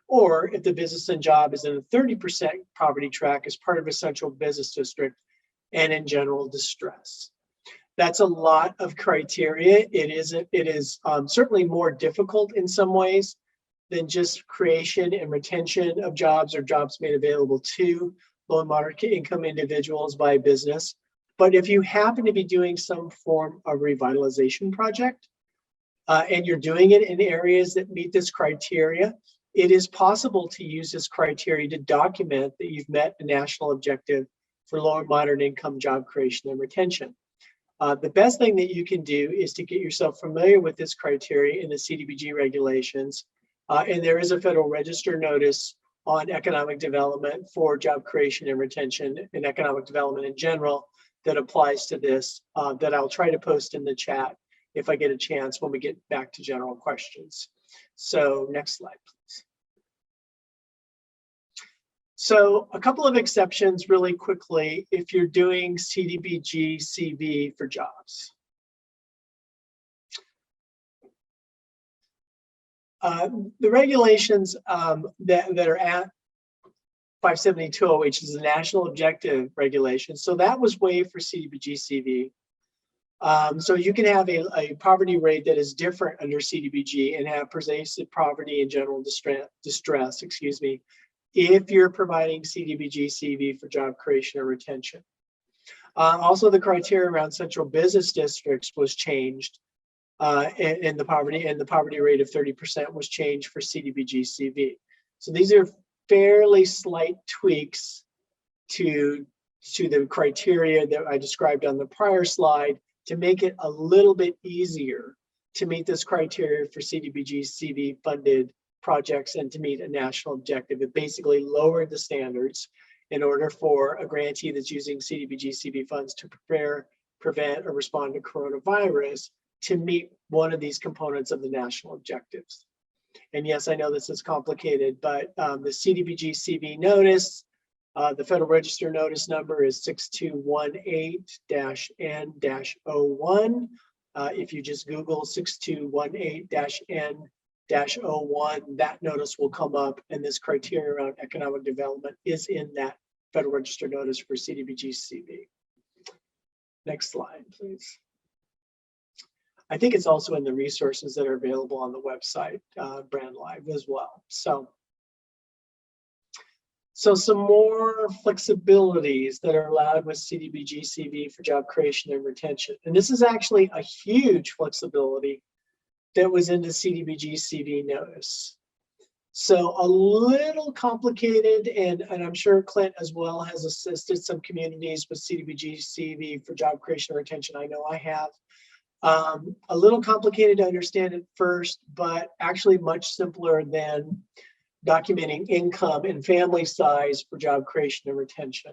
or if the business and job is in a 30% poverty tract as part of a central business district and in general distress. That's a lot of criteria. It is certainly more difficult in some ways than just creation and retention of jobs or jobs made available to low and moderate income individuals by business. But if you happen to be doing some form of revitalization project, and you're doing it in areas that meet this criteria, it is possible to use this criteria to document that you've met a national objective for low and moderate income job creation and retention. The best thing that you can do is to get yourself familiar with this criteria in the CDBG regulations. And there is a Federal Register notice on economic development for job creation and retention and economic development in general that applies to this, that I'll try to post in the chat if I get a chance when we get back to general questions. So next slide, please. So a couple of exceptions really quickly if you're doing CDBG-CV for jobs. The regulations that are at 572, which is the national objective regulation. So that was waived for CDBG-CV. So you can have a poverty rate that is different under CDBG and have pervasive poverty and general distress, excuse me, if you're providing CDBG-CV for job creation or retention. Also, the criteria around central business districts was changed, and the poverty rate of 30% was changed for CDBG-CV. So these are fairly slight tweaks to the criteria that I described on the prior slide to make it a little bit easier to meet this criteria for CDBG-CV funded projects and to meet a national objective. It basically lowered the standards in order for a grantee that's using CDBG-CV funds to prepare, prevent, or respond to coronavirus to meet one of these components of the national objectives. And yes, I know this is complicated, but the CDBG-CV notice, the Federal Register notice number is 6218-N-01. If you just Google 6218-N-01, that notice will come up, and this criteria around economic development is in that Federal Register notice for CDBG-CV. Next slide, please. I think it's also in the resources that are available on the website, Brand Live as well. So some more flexibilities that are allowed with CDBG-CV for job creation and retention. And this is actually a huge flexibility that was in the CDBG-CV notice. So a little complicated, and I'm sure Clint as well has assisted some communities with CDBG-CV for job creation and retention. I know I have. A little complicated to understand at first, but actually much simpler than documenting income and family size for job creation and retention.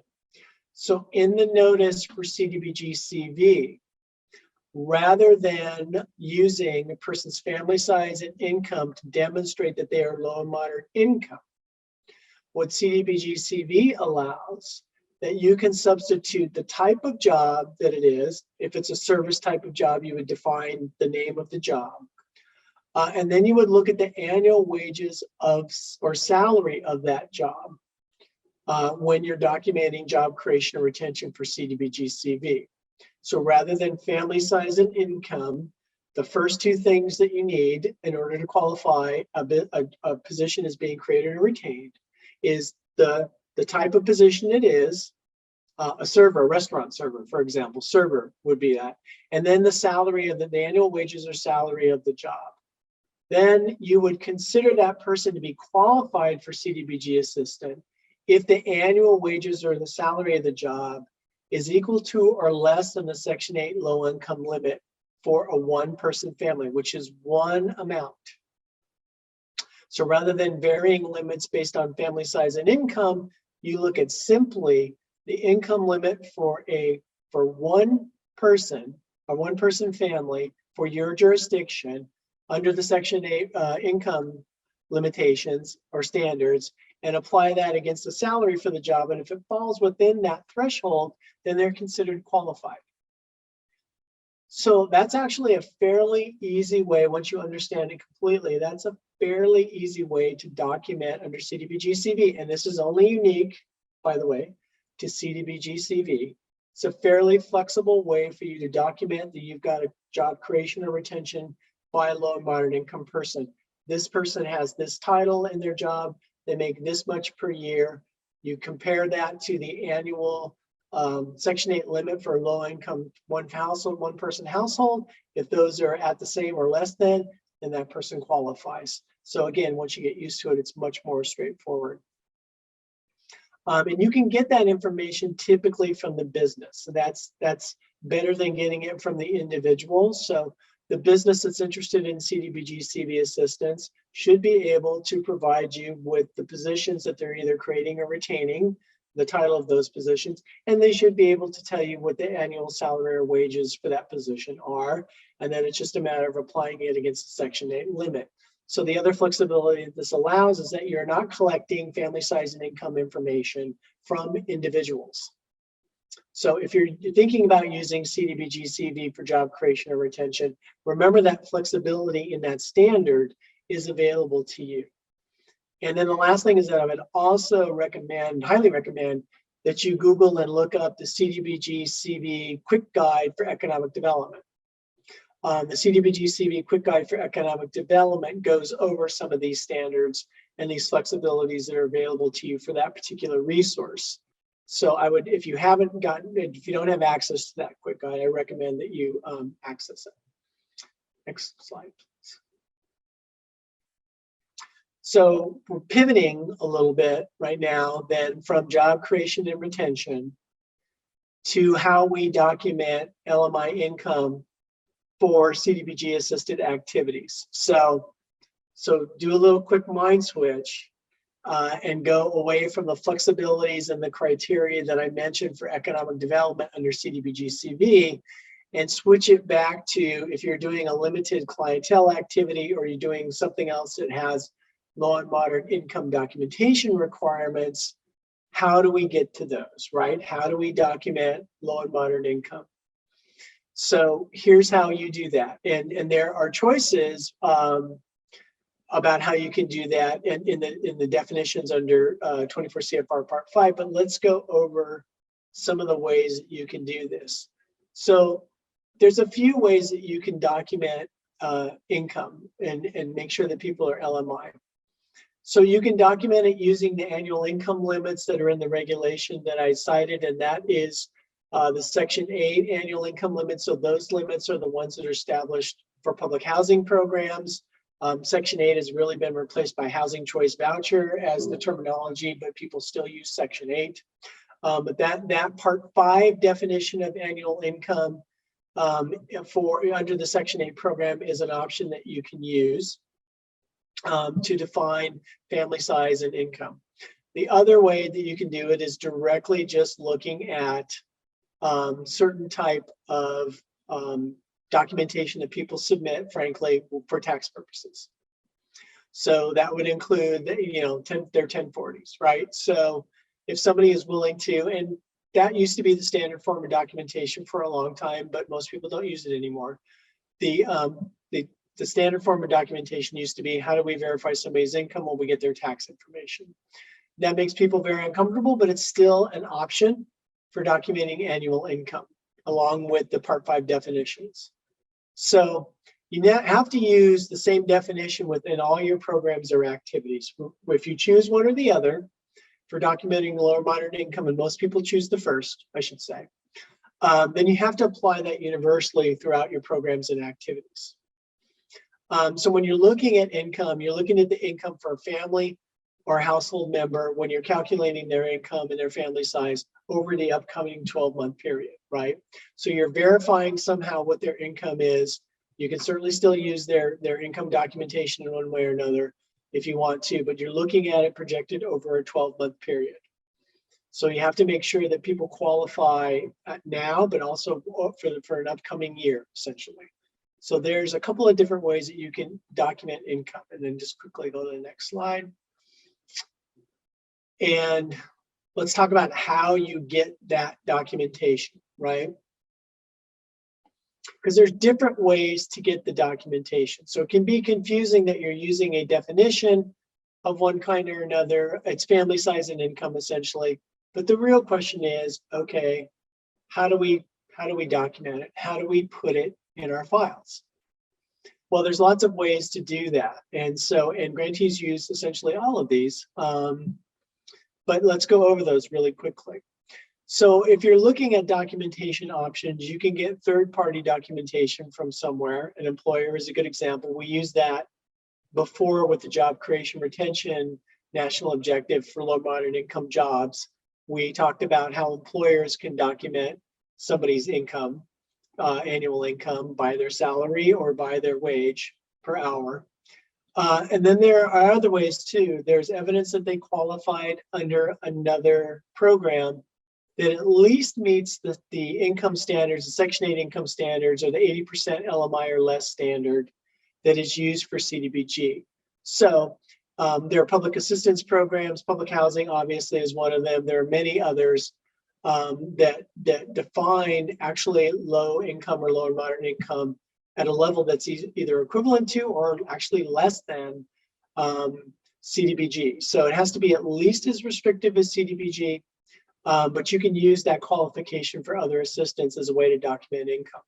So in the notice for CDBG-CV, rather than using a person's family size and income to demonstrate that they are low and moderate income, what CDBG-CV allows that you can substitute the type of job that it is. If it's a service type of job, you would define the name of the job. And then you would look at the annual wages of or salary of that job when you're documenting job creation or retention for CDBG-CV. So rather than family size and income, the first two things that you need in order to qualify a position as being created or retained is the type of position it is, a server, a restaurant server, for example, server would be that. And then the salary of the annual wages or salary of the job. Then you would consider that person to be qualified for CDBG assistant if the annual wages or the salary of the job is equal to or less than the Section 8 low income limit for a one-person family, which is one amount. So rather than varying limits based on family size and income, you look at simply the income limit for one person, a one-person family for your jurisdiction under the Section 8 income limitations or standards, and apply that against the salary for the job. And if it falls within that threshold, then they're considered qualified. So that's actually a fairly easy way, once you understand it completely, that's a fairly easy way to document under CDBG-CV. And this is only unique, by the way, to CDBG-CV. It's a fairly flexible way for you to document that you've got a job creation or retention by a low and moderate income person. This person has this title in their job. They make this much per year. You compare that to the annual Section 8 limit for low income one person household. If those are at the same or less than, then that person qualifies. So again, once you get used to it, it's much more straightforward. And you can get that information typically from the business. So that's better than getting it from the individuals. So the business that's interested in CDBG-CV assistance should be able to provide you with the positions that they're either creating or retaining, the title of those positions, and they should be able to tell you what the annual salary or wages for that position are. And then it's just a matter of applying it against the Section 8 limit. So the other flexibility that this allows is that you're not collecting family size and income information from individuals. So if you're thinking about using CDBG-CV for job creation or retention, remember that flexibility in that standard is available to you. And then the last thing is that I would also recommend, highly recommend, that you Google and look up the CDBG-CV Quick Guide for Economic Development. The CDBG-CV Quick Guide for Economic Development goes over some of these standards and these flexibilities that are available to you for that particular resource. So I would, if you don't have access to that quick guide, I recommend that you access it. Next slide, please. So we're pivoting a little bit right now then from job creation and retention to how we document LMI income for CDBG assisted activities. So do a little quick mind switch and go away from the flexibilities and the criteria that I mentioned for economic development under CDBG-CV and switch it back to, if you're doing a limited clientele activity or you're doing something else that has low and moderate income documentation requirements, how do we get to those, right? How do we document low and moderate income? So here's how you do that. And there are choices about how you can do that in the definitions under 24 CFR Part 5, but let's go over some of the ways that you can do this. So there's a few ways that you can document income and make sure that people are LMI. So you can document it using the annual income limits that are in the regulation that I cited, and that is the Section 8 annual income limits. So those limits are the ones that are established for public housing programs. Section 8 has really been replaced by housing choice voucher as the terminology, but people still use Section 8. But that Part 5 definition of annual income under the Section 8 program is an option that you can use to define family size and income. The other way that you can do it is directly just looking at certain type of documentation that people submit, frankly, for tax purposes. So that would include, their 1040s, right? So if somebody is willing to, and that used to be the standard form of documentation for a long time, but most people don't use it anymore. The standard form of documentation used to be, how do we verify somebody's income when we get their tax information? That makes people very uncomfortable, but it's still an option for documenting annual income along with the Part 5 definitions. So you now have to use the same definition within all your programs or activities. If you choose one or the other for documenting low or moderate income, and most people choose the first, I should say, then you have to apply that universally throughout your programs and activities. So when you're looking at income, you're looking at the income for a family or a household member when you're calculating their income and their family size over the upcoming 12-month period, right? So you're verifying somehow what their income is. You can certainly still use their income documentation in one way or another if you want to, but you're looking at it projected over a 12-month period. So you have to make sure that people qualify now, but also for an upcoming year, essentially. So there's a couple of different ways that you can document income. And then just quickly go to the next slide. And let's talk about how you get that documentation, right? Because there's different ways to get the documentation. So it can be confusing that you're using a definition of one kind or another. It's family size and income essentially. But the real question is, okay, how do we document it? How do we put it in our files? Well, there's lots of ways to do that. And grantees use essentially all of these. But let's go over those really quickly. So if you're looking at documentation options, you can get third-party documentation from somewhere. An employer is a good example. We use that before with the job creation retention national objective for low moderate income jobs. We talked about how employers can document somebody's income, annual income, by their salary or by their wage per hour. And then there are other ways too. There's evidence that they qualified under another program that at least meets the income standards, the Section 8 income standards, or the 80% LMI or less standard that is used for CDBG. So there are public assistance programs. Public housing obviously is one of them. There are many others that define actually low income or low and moderate income at a level that's either equivalent to or actually less than CDBG. So it has to be at least as restrictive as CDBG, but you can use that qualification for other assistance as a way to document income.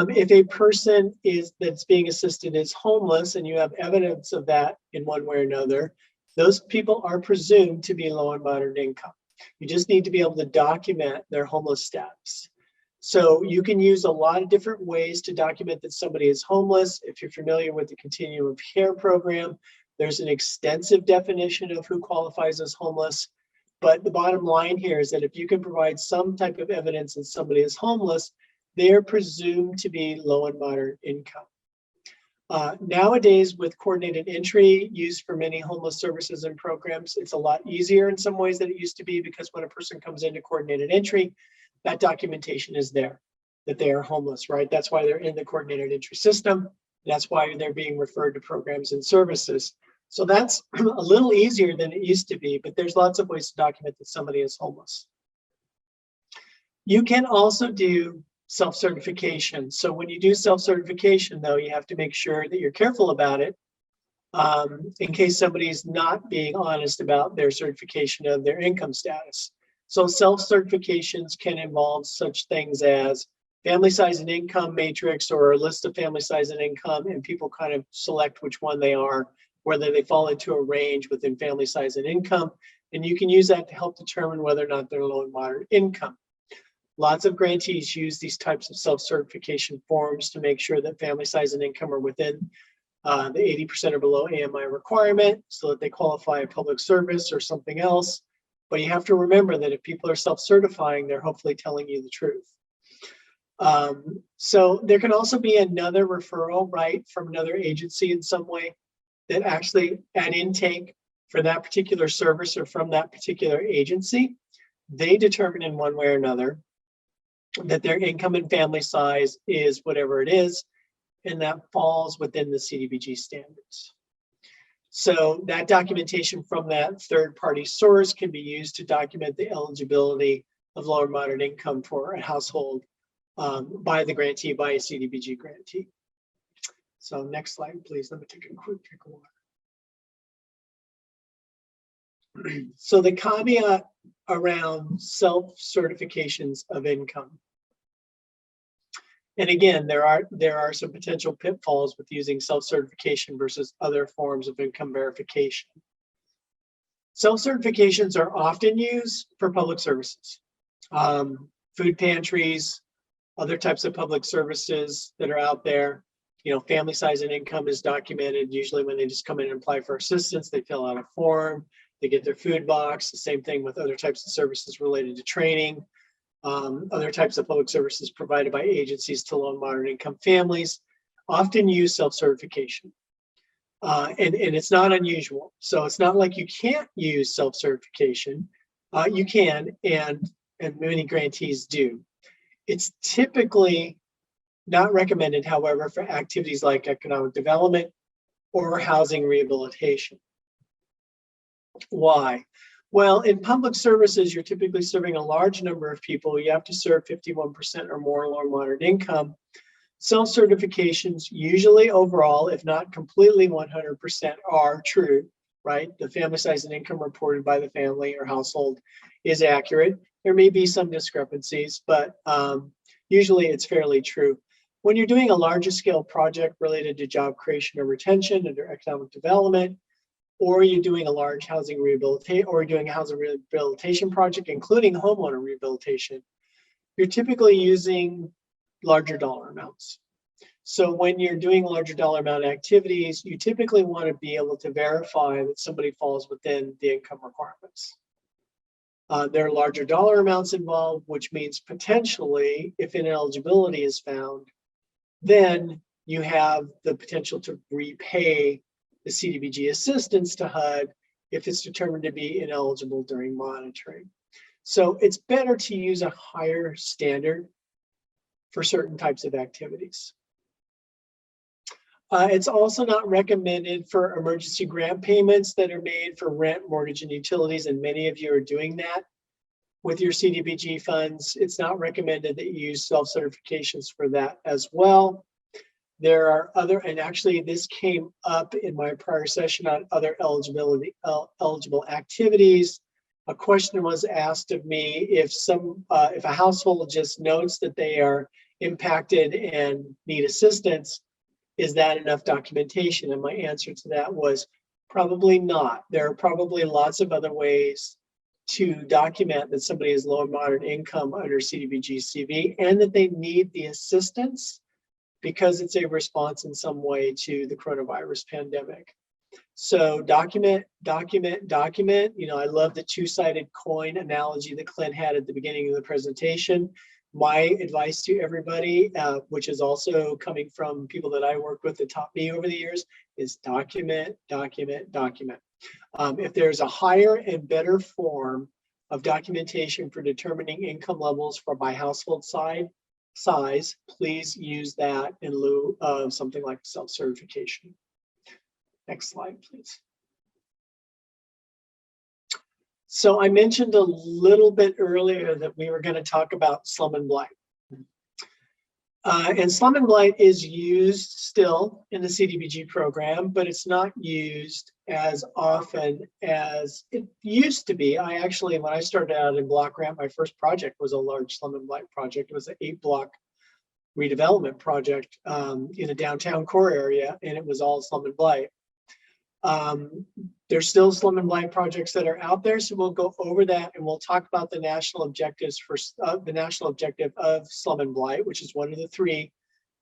If a person that's being assisted is homeless and you have evidence of that in one way or another, those people are presumed to be low and moderate income. You just need to be able to document their homeless status. So you can use a lot of different ways to document that somebody is homeless. If you're familiar with the Continuum of Care program, there's an extensive definition of who qualifies as homeless. But the bottom line here is that if you can provide some type of evidence that somebody is homeless, they're presumed to be low and moderate income. Nowadays, with coordinated entry used for many homeless services and programs, it's a lot easier in some ways than it used to be, because when a person comes into coordinated entry, that documentation is there, that they are homeless, right? That's why they're in the coordinated entry system. That's why they're being referred to programs and services. So that's a little easier than it used to be, but there's lots of ways to document that somebody is homeless. You can also do self-certification. So when you do self-certification, though, you have to make sure that you're careful about it in case somebody's not being honest about their certification of their income status. So self-certifications can involve such things as family size and income matrix, or a list of family size and income, and people kind of select which one they are, whether they fall into a range within family size and income. And you can use that to help determine whether or not they're low and moderate income. Lots of grantees use these types of self-certification forms to make sure that family size and income are within the 80% or below AMI requirement, so that they qualify a public service or something else. But you have to remember that if people are self-certifying, they're hopefully telling you the truth. So there can also be another referral, right, from another agency in some way that actually at intake for that particular service or from that particular agency, they determine in one way or another that their income and family size is whatever it is, and that falls within the CDBG standards. So that documentation from that third-party source can be used to document the eligibility of low or moderate income for a household by the grantee, by a CDBG grantee. So next slide, please. Let me take a quick drink of water. So the caveat around self-certifications of income. And again, there are some potential pitfalls with using self-certification versus other forms of income verification. Self-certifications are often used for public services, food pantries, other types of public services that are out there. You know, family size and income is documented usually when they just come in and apply for assistance. They fill out a form, they get their food box. The same thing with other types of services related to training. Other types of public services provided by agencies to low and moderate income families often use self-certification. And it's not unusual. So it's not like you can't use self-certification. You can, and many grantees do. It's typically not recommended, however, for activities like economic development or housing rehabilitation. Why? Well, in public services, you're typically serving a large number of people. You have to serve 51% or more low and moderate income. Self-certifications usually overall, if not completely 100%, are true, right? The family size and income reported by the family or household is accurate. There may be some discrepancies, but usually it's fairly true. When you're doing a larger scale project related to job creation or retention under economic development, or you're doing a large housing rehabilitation, or doing a housing rehabilitation project, including homeowner rehabilitation, you're typically using larger dollar amounts. So when you're doing larger dollar amount activities, you typically want to be able to verify that somebody falls within the income requirements. There are larger dollar amounts involved, which means potentially, if ineligibility is found, then you have the potential to repay the CDBG assistance to HUD if it's determined to be ineligible during monitoring. So it's better to use a higher standard for certain types of activities. It's also not recommended for emergency grant payments that are made for rent, mortgage, and utilities, and many of you are doing that with your CDBG funds. It's not recommended that you use self-certifications for that as well. There are other, and actually this came up in my prior session on other eligible activities. A question was asked of me if a household just notes that they are impacted and need assistance, is that enough documentation? And my answer to that was probably not. There are probably lots of other ways to document that somebody is low and moderate income under CDBG-CV and that they need the assistance because it's a response in some way to the coronavirus pandemic. So document, document, document. You know, I love the two-sided coin analogy that Clint had at the beginning of the presentation. My advice to everybody, which is also coming from people that I work with that taught me over the years, is document, document, document. If there's a higher and better form of documentation for determining income levels by household size, please use that in lieu of something like self-certification. Next slide, please. So I mentioned a little bit earlier that we were going to talk about slum and blight. And slum and blight is used still in the CDBG program, but it's not used as often as it used to be. I actually, when I started out in block grant, my first project was a large slum and blight project. It was an 8-block redevelopment project in a downtown core area, and it was all slum and blight. There's still slum and blight projects that are out there, so we'll go over that and we'll talk about the national objectives for the national objective of slum and blight, which is one of the 3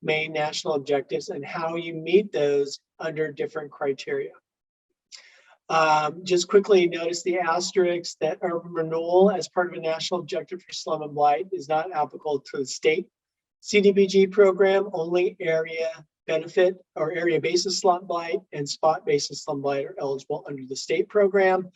main national objectives, and how you meet those under different criteria. Just quickly notice the asterisks that urban renewal as part of a national objective for slum and blight is not applicable to the state CDBG program. Only area benefit or area basis slum blight and spot basis slum blight are eligible under the state program.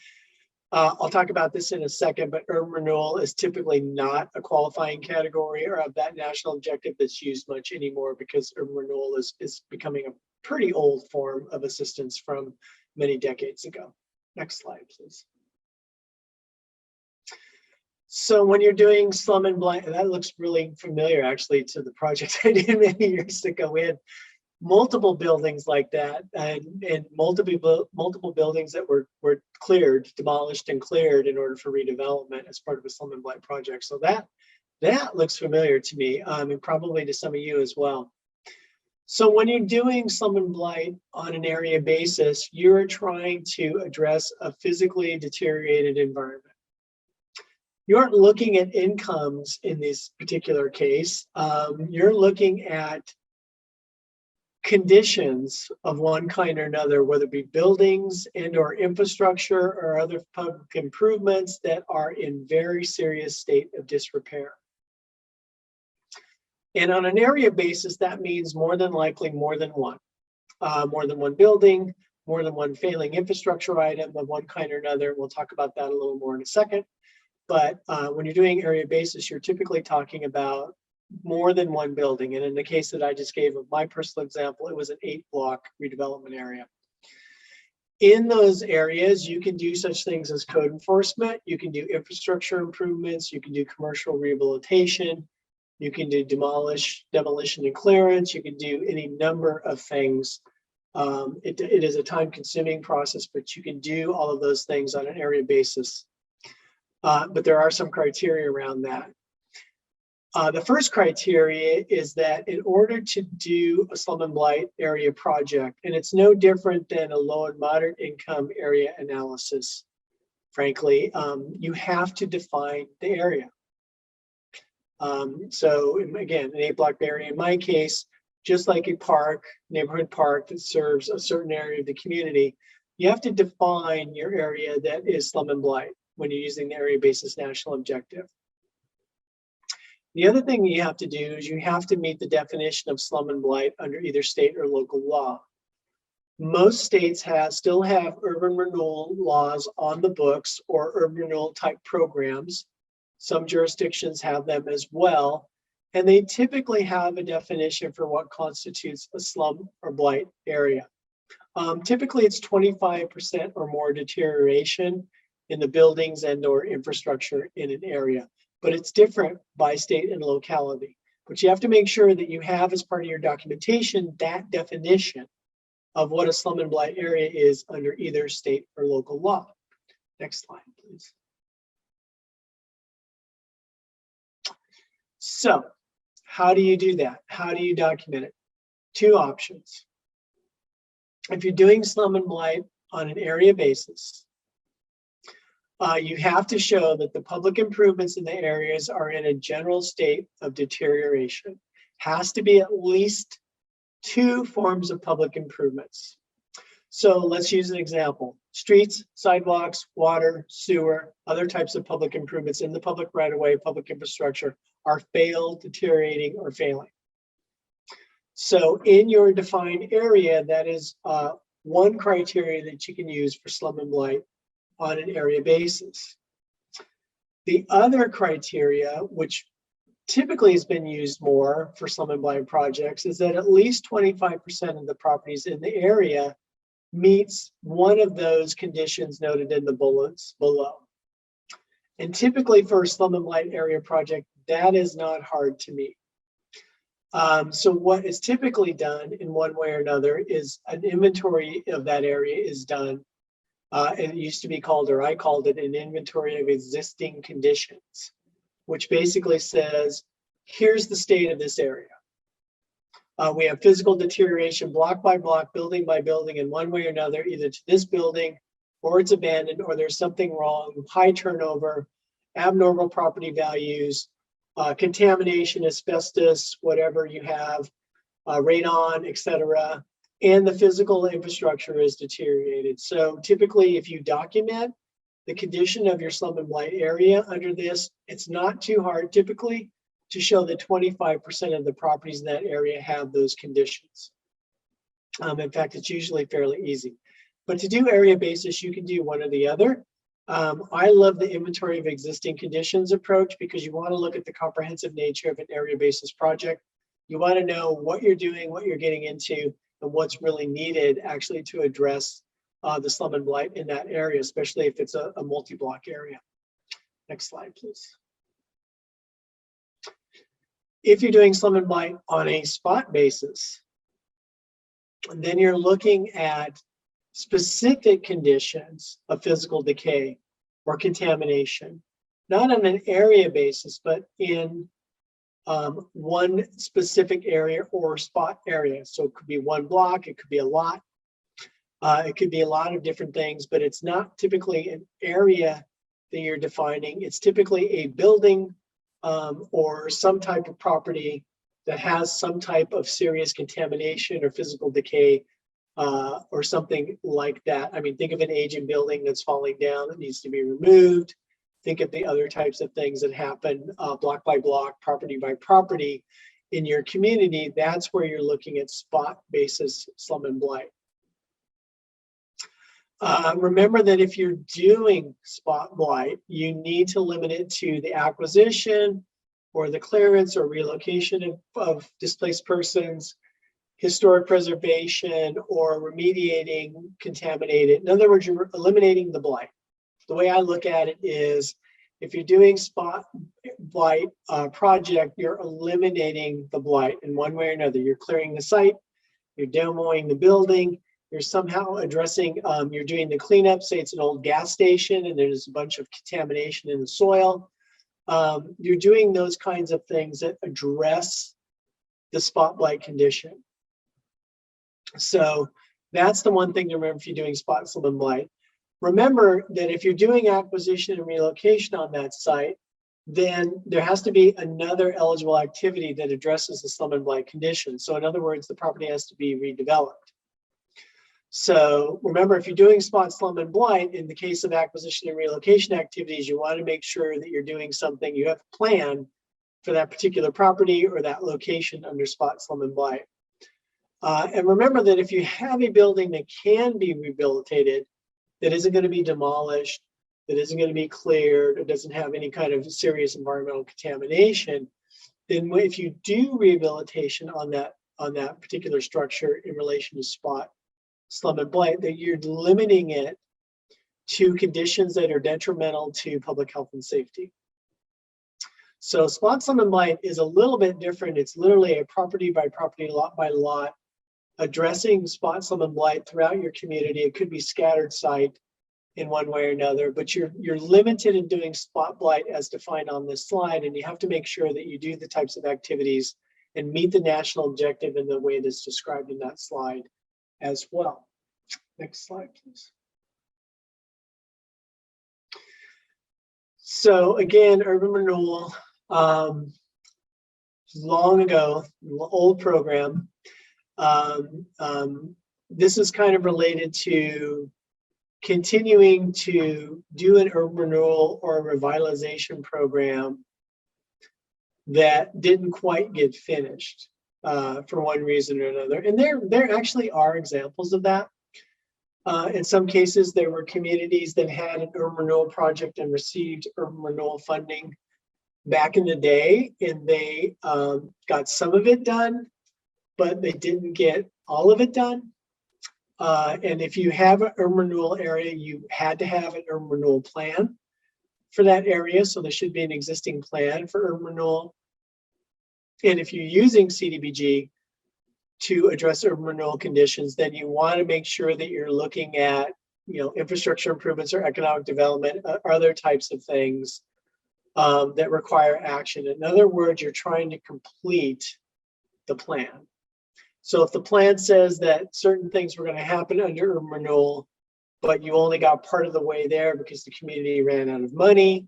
I'll talk about this in a second, but urban renewal is typically not a qualifying category or of that national objective that's used much anymore, because urban renewal is becoming a pretty old form of assistance from many decades ago. Next slide, please. So when you're doing slum and blight, that looks really familiar actually to the project I did many years ago. We had multiple buildings like that, and multiple buildings that were cleared, demolished and cleared in order for redevelopment as part of a slum and blight project. So that looks familiar to me, and probably to some of you as well. So when you're doing slum and blight on an area basis, you're trying to address a physically deteriorated environment. You aren't looking at incomes in this particular case. You're looking at conditions of one kind or another, whether it be buildings and or infrastructure or other public improvements that are in very serious state of disrepair. And on an area basis, that means more than likely more than one building, more than one failing infrastructure item of one kind or another. We'll talk about that a little more in a second. But when you're doing area basis, you're typically talking about more than one building. And in the case that I just gave of my personal example, it was an 8-block redevelopment area. In those areas, you can do such things as code enforcement, you can do infrastructure improvements, you can do commercial rehabilitation, you can do demolition and clearance, you can do any number of things. It is a time-consuming process, but you can do all of those things on an area basis. But there are some criteria around that. The first criteria is that in order to do a slum and blight area project, and it's no different than a low and moderate income area analysis, frankly, you have to define the area. So again, an 8-block area in my case, just like a park, neighborhood park that serves a certain area of the community, you have to define your area that is slum and blight when you're using the area basis national objective. The other thing you have to do is you have to meet the definition of slum and blight under either state or local law. Most states still have urban renewal laws on the books or urban renewal type programs. Some jurisdictions have them as well, and they typically have a definition for what constitutes a slum or blight area. Typically, it's 25% or more deterioration in the buildings and/or infrastructure in an area, but it's different by state and locality. But you have to make sure that you have as part of your documentation that definition of what a slum and blight area is under either state or local law. Next slide, please. So, how do you do that? How do you document it? Two options. If you're doing slum and blight on an area basis, you have to show that the public improvements in the areas are in a general state of deterioration. Has to be at least 2 forms of public improvements. So let's use an example. Streets, sidewalks, water, sewer, other types of public improvements in the public right-of-way, public infrastructure are failed, deteriorating, or failing. So in your defined area, that is one criteria that you can use for slum and blight on an area basis. The other criteria, which typically has been used more for slum and blight projects, is that at least 25% of the properties in the area meets one of those conditions noted in the bullets below. And typically for a slum and blight area project, that is not hard to meet. So what is typically done in one way or another is an inventory of that area is done. And it used to be called, or I called it, an inventory of existing conditions, which basically says, here's the state of this area. We have physical deterioration block by block, building by building, in one way or another, either to this building or it's abandoned or there's something wrong, high turnover, abnormal property values, contamination, asbestos, whatever you have, radon, etc. And the physical infrastructure is deteriorated. So typically, if you document the condition of your slum and blight area under this, it's not too hard typically to show that 25% of the properties in that area have those conditions. In fact, it's usually fairly easy. But to do area basis, you can do one or the other. I love the inventory of existing conditions approach because you want to look at the comprehensive nature of an area basis project. You want to know what you're doing, what you're getting into, and what's really needed actually to address the slum and blight in that area, especially if it's a multi-block area. Next slide, please. If you're doing slum and blight on a spot basis, then you're looking at specific conditions of physical decay or contamination, not on an area basis, but in one specific area or spot area. So it could be one block, it could be a lot, it could be a lot of different things, but it's not typically an area that you're defining. It's typically a building or some type of property that has some type of serious contamination or physical decay or something like that. I mean, think of an aging building that's falling down that needs to be removed. Think of the other types of things that happen block by block, property by property in your community. That's where you're looking at spot basis slum and blight. Remember that if you're doing spot blight, you need to limit it to the acquisition or the clearance or relocation of displaced persons, historic preservation, or remediating contaminated. In other words, you're eliminating the blight. The way I look at it is, if you're doing spot blight project, you're eliminating the blight in one way or another. You're clearing the site, you're demoing the building, you're somehow addressing, you're doing the cleanup, say it's an old gas station and there's a bunch of contamination in the soil. you're doing those kinds of things that address the spot blight condition. So that's the one thing to remember if you're doing spot, slum, and blight. Remember that if you're doing acquisition and relocation on that site, then there has to be another eligible activity that addresses the slum and blight condition. So in other words, the property has to be redeveloped. So remember, if you're doing spot, slum, and blight, in the case of acquisition and relocation activities, you want to make sure that you're doing something, you have a plan for that particular property or that location under spot, slum, and blight. And remember that if you have a building that can be rehabilitated, that isn't going to be demolished, that isn't going to be cleared, or doesn't have any kind of serious environmental contamination, then if you do rehabilitation on that particular structure in relation to spot, slum, and blight, that you're limiting it to conditions that are detrimental to public health and safety. So spot, slum, and blight is a little bit different. It's literally a property by property, lot by lot, addressing spot, slum, and blight throughout your community. It could be scattered site in one way or another, but you're limited in doing spot blight as defined on this slide, and you have to make sure that you do the types of activities and meet the national objective in the way that's described in that slide as well. Next slide, please. So again, urban renewal, long ago, old program. This is kind of related to continuing to do an urban renewal or a revitalization program that didn't quite get finished for one reason or another. And there actually are examples of that. In some cases, there were communities that had an urban renewal project and received urban renewal funding back in the day, and they got some of it done, but they didn't get all of it done. And if you have an urban renewal area, you had to have an urban renewal plan for that area. So there should be an existing plan for urban renewal. And if you're using CDBG to address urban renewal conditions, then you want to make sure that you're looking at, infrastructure improvements or economic development, other types of things that require action. In other words, you're trying to complete the plan. So if the plan says that certain things were going to happen under urban renewal, but you only got part of the way there because the community ran out of money,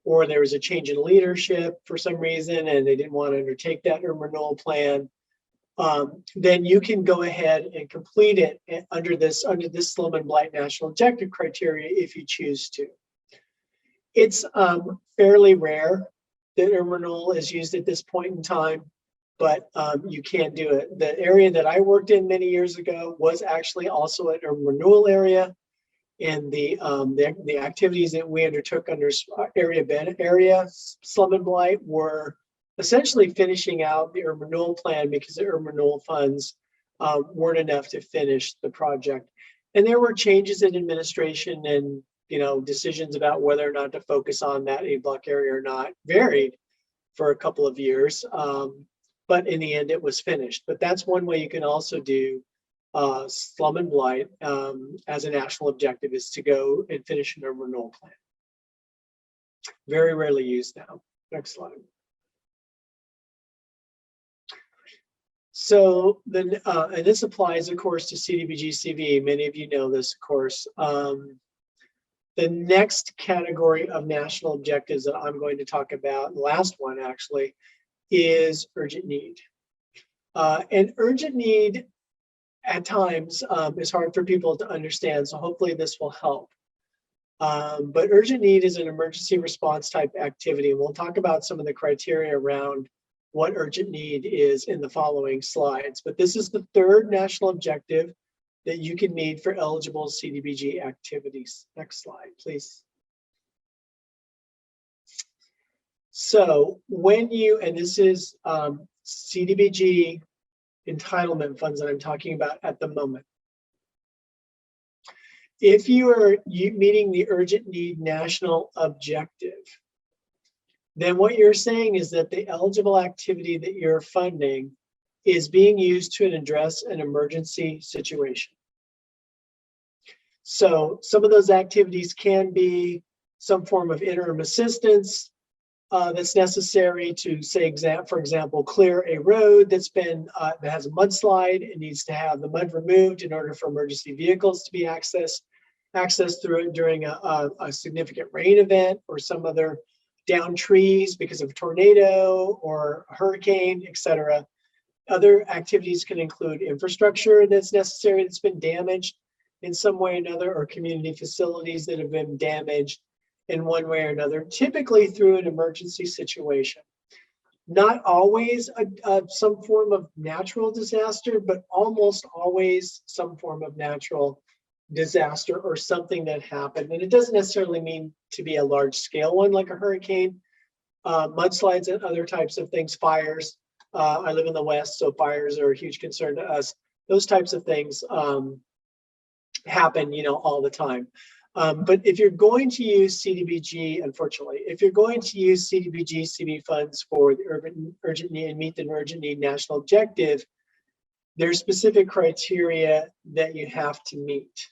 or there was a change in leadership for some reason and they didn't want to undertake that urban renewal plan, then you can go ahead and complete it under this slum and blight national objective criteria if you choose to. It's fairly rare that urban renewal is used at this point in time, but you can do it. The area that I worked in many years ago was actually also an urban renewal area, and the activities that we undertook under area slum and blight were essentially finishing out the urban renewal plan because the urban renewal funds weren't enough to finish the project. And there were changes in administration and decisions about whether or not to focus on that A block area or not varied for a couple of years. But in the end, it was finished. But that's one way you can also do slum and blight as a national objective, is to go and finish an urban renewal plan. Very rarely used now. Next slide. So then, and this applies, of course, to CDBG-CV. Many of you know this, of course. The next category of national objectives that I'm going to talk about, the last one actually, is urgent need. And urgent need at times is hard for people to understand, so hopefully this will help. But urgent need is an emergency response type activity. We'll talk about some of the criteria around what urgent need is in the following slides. But this is the third national objective that you can meet for eligible CDBG activities. Next slide, please. So when you, and this is CDBG entitlement funds that I'm talking about at the moment. If you are meeting the urgent need national objective, then what you're saying is that the eligible activity that you're funding is being used to address an emergency situation. So some of those activities can be some form of interim assistance, that's necessary to say, for example, clear a road that's been that has a mudslide. It needs to have the mud removed in order for emergency vehicles to be accessed through it during a significant rain event or some other down trees because of a tornado or a hurricane, etc. Other activities can include infrastructure that's necessary that's been damaged in some way or another, or community facilities that have been damaged in one way or another, typically through an emergency situation. Not always some form of natural disaster, but almost always some form of natural disaster or something that happened. And it doesn't necessarily mean to be a large scale one like a hurricane, mudslides and other types of things, fires. I live in the West, so fires are a huge concern to us. Those types of things happen, all the time. But if you're going to use CDBG, unfortunately, if you're going to use CDBG-CV funds for the urgent need and meet the urgent need national objective, there's specific criteria that you have to meet.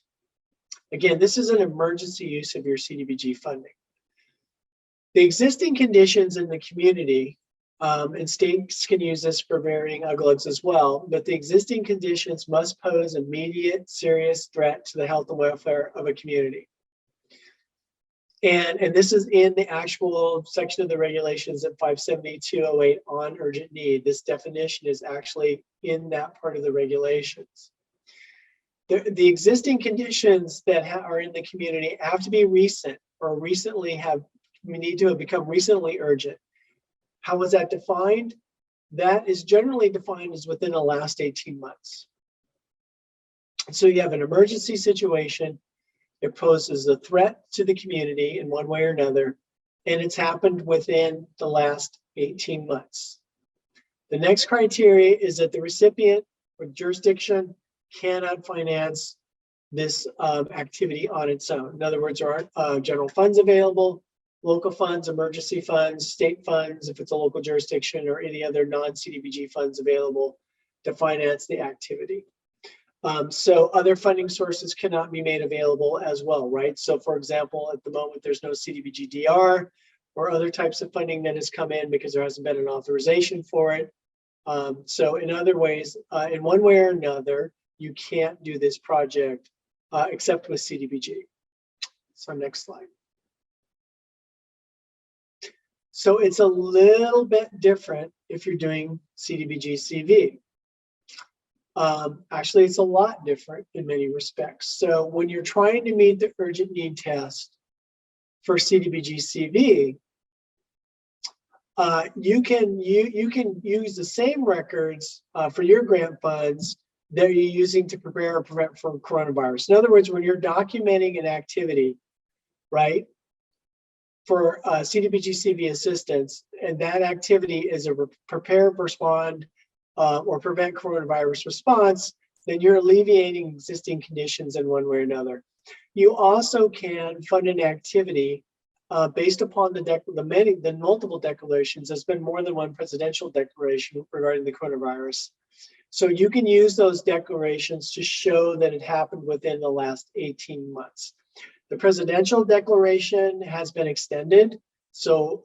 Again, this is an emergency use of your CDBG funding. The existing conditions in the community, and states can use this for varying UGLUGs as well, but the existing conditions must pose immediate serious threat to the health and welfare of a community. And this is in the actual section of the regulations at 57208 on urgent need. This definition is actually in that part of the regulations. The existing conditions that are in the community have to be recent or need to have become recently urgent. How is that defined? That is generally defined as within the last 18 months. So you have an emergency situation. It poses a threat to the community in one way or another, and it's happened within the last 18 months. The next criteria is that the recipient or jurisdiction cannot finance this activity on its own. In other words, there aren't general funds available, local funds, emergency funds, state funds, if it's a local jurisdiction, or any other non-CDBG funds available to finance the activity. So other funding sources cannot be made available as well, right? So for example, at the moment, there's no CDBG-DR or other types of funding that has come in because there hasn't been an authorization for it. So in other ways, in one way or another, you can't do this project except with CDBG. So next slide. So it's a little bit different if you're doing CDBG-CV. Actually, it's a lot different in many respects. So when you're trying to meet the urgent need test for CDBG-CV, you can use the same records for your grant funds that you're using to prepare or prevent from coronavirus. In other words, when you're documenting an activity, right, for CDBG-CV assistance, and that activity is a prepare, respond, or prevent coronavirus response, then you're alleviating existing conditions in one way or another. You also can fund an activity based upon the multiple declarations. There's been more than one presidential declaration regarding the coronavirus. So you can use those declarations to show that it happened within the last 18 months. The presidential declaration has been extended. So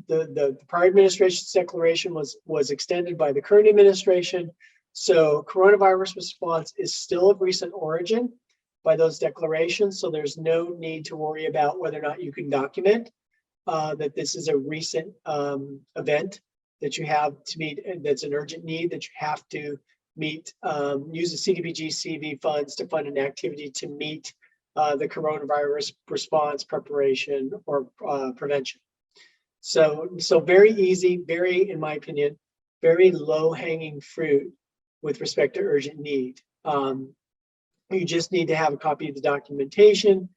the prior administration's declaration was extended by the current administration. So coronavirus response is still of recent origin by those declarations. So there's no need to worry about whether or not you can document that this is a recent event that you have to meet, that's an urgent need that you have to meet, use the CDBG-CV funds to fund an activity to meet the coronavirus response, preparation, or prevention. So very easy, very, in my opinion, very low-hanging fruit with respect to urgent need. You just need to have a copy of the documentation